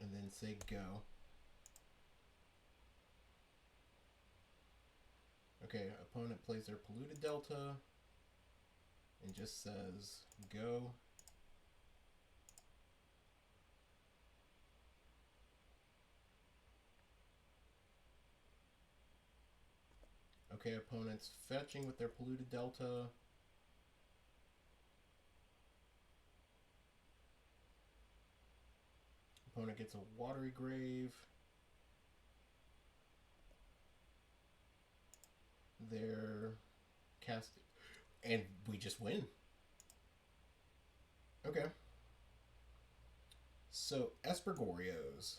and then say go. Okay, opponent plays their Polluted Delta, and just says go. Okay, opponent's fetching with their Polluted Delta. Opponent gets a Watery Grave. They're casted. And we just win. Okay. So, Espergorios.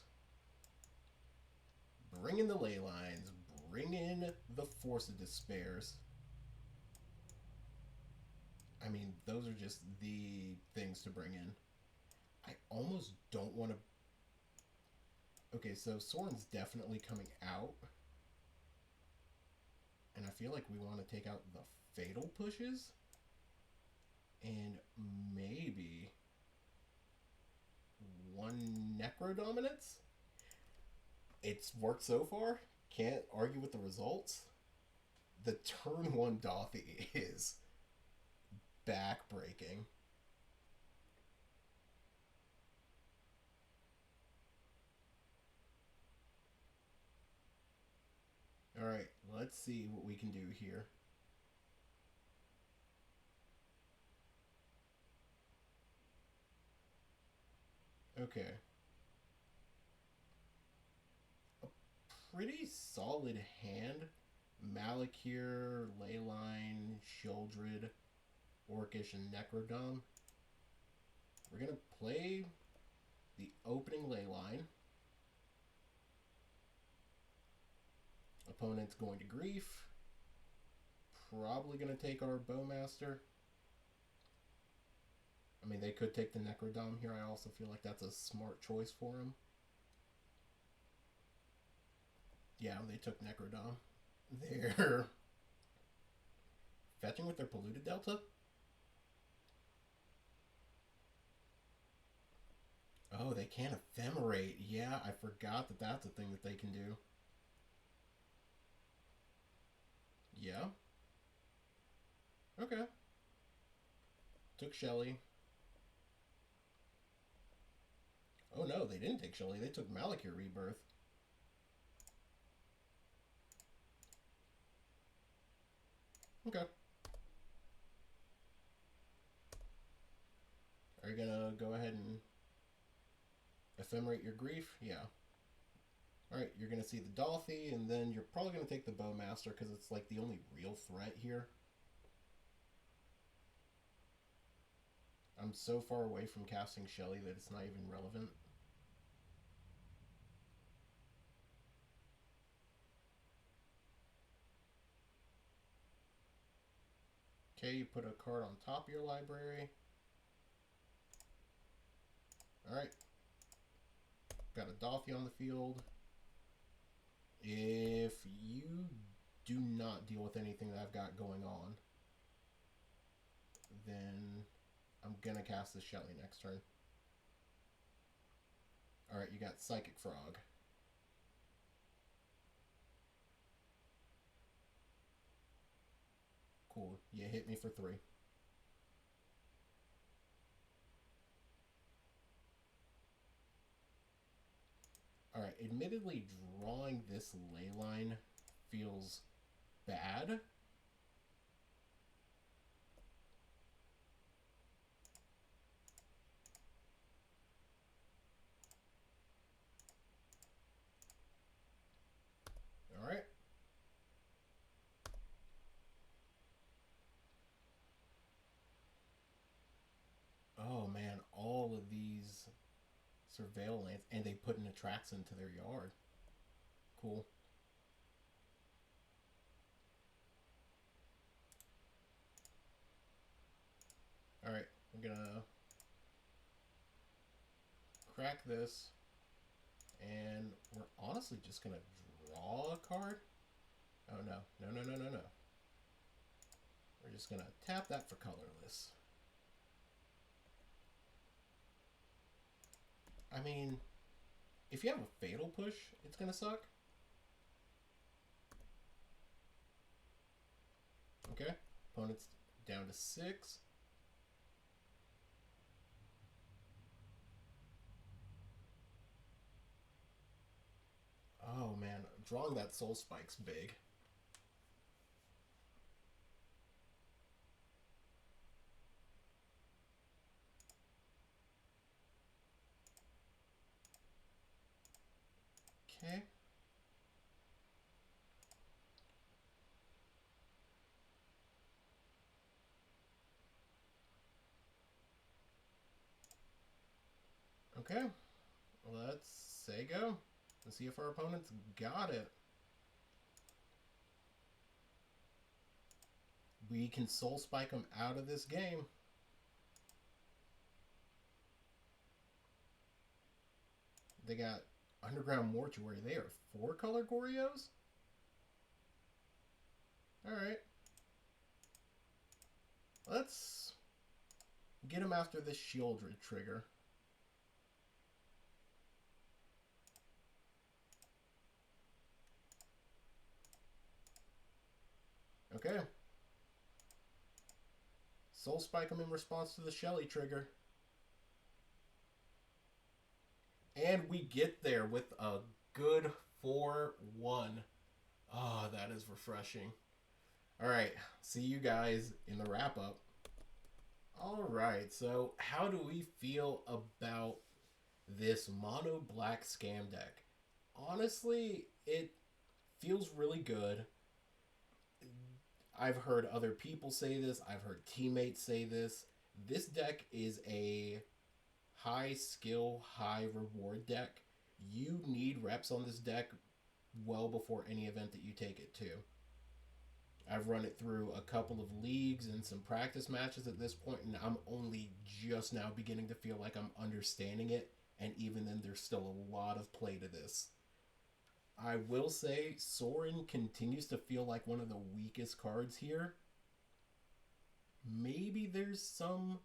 Bring in the ley lines. Bring in the Force of Despairs. I mean, those are just the things to bring in. I almost don't want to... Okay, so Soren's definitely coming out. And I feel like we want to take out the Fatal Pushes. And maybe one Necro-dominance? It's worked so far. Can't argue with the results. The turn 1 Dothy is back-breaking. Alright, let's see what we can do here. Okay. A pretty solid hand. Malakir, Leyline, Sheoldred, Orcish, and Necrodom. We're going to play the opening Leyline. Opponent's going to Grief. Probably going to take our Bowmaster. I mean, they could take the Necrodom here. I also feel like that's a smart choice for him. Yeah, they took Necrodom. They're fetching with their Polluted Delta. Oh, they can't Ephemerate. Yeah, I forgot that that's a thing that they can do. Yeah. Okay. Took Shelly. Oh no, they didn't take Shelly. They took Malakir Rebirth. Okay. Are you gonna go ahead and Ephemerate your Grief? Yeah. Alright, you're gonna see the Dolphy, and then you're probably gonna take the Bowmaster because it's like the only real threat here. I'm so far away from casting Shelly that it's not even relevant. Okay, you put a card on top of your library. Alright. Got a Dolphy on the field. If you do not deal with anything that I've got going on, then I'm gonna cast the Shelly next turn. Alright, you got Psychic Frog. Cool. You hit me for 3. Alright, admittedly, drawing this Leyline feels bad. Alright. Oh man, all of these Surveil lands, and they put an Atraxa into their yard. Cool. Alright, I'm gonna crack this, and we're honestly just gonna draw a card. Oh no, no, no, no, no, no. We're just gonna tap that for colorless. I mean, if you have a Fatal Push, it's gonna suck. Okay, opponent's down to 6. Oh man, drawing that Soul Spike's big. Okay. Okay. Let's say go and see if our opponents got it. We can soul spike them out of this game. They got Underground Mortuary. They are 4-color Gorios? Alright. Let's get him after this shield trigger. Okay. Soul Spike him in response to the Shelly trigger. And we get there with a good 4-1. Ah, that is refreshing. Alright, see you guys in the wrap-up. Alright, so how do we feel about this mono black scam deck? Honestly, it feels really good. I've heard other people say this. I've heard teammates say this. This deck is a high skill, high reward deck. You need reps on this deck well before any event that you take it to. I've run it through a couple of leagues and some practice matches at this point, and I'm only just now beginning to feel like I'm understanding it, and even then there's still a lot of play to this. I will say Sorin continues to feel like one of the weakest cards here. Maybe there's some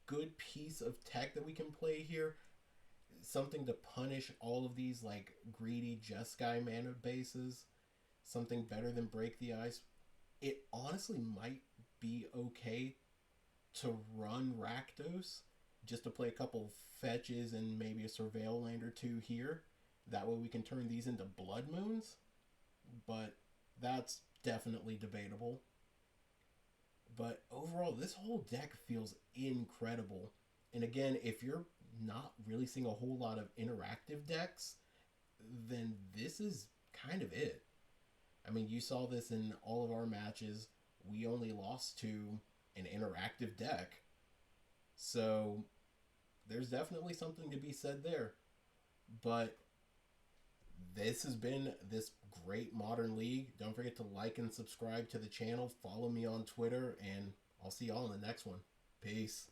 good piece of tech that we can play here. Something to punish all of these like greedy Jeskai mana bases. Something better than Break the Ice. It honestly might be okay to run Rakdos just to play a couple fetches and maybe a Surveil land or two here. That way we can turn these into Blood Moons. But that's definitely debatable. But overall, this whole deck feels incredible. And again, if you're not really seeing a whole lot of interactive decks, then this is kind of it. I mean, you saw this in all of our matches. We only lost to an interactive deck. So there's definitely something to be said there. But this has been this great Modern League. Don't forget to like and subscribe to the channel. Follow me on Twitter, and I'll see y'all in the next one. Peace.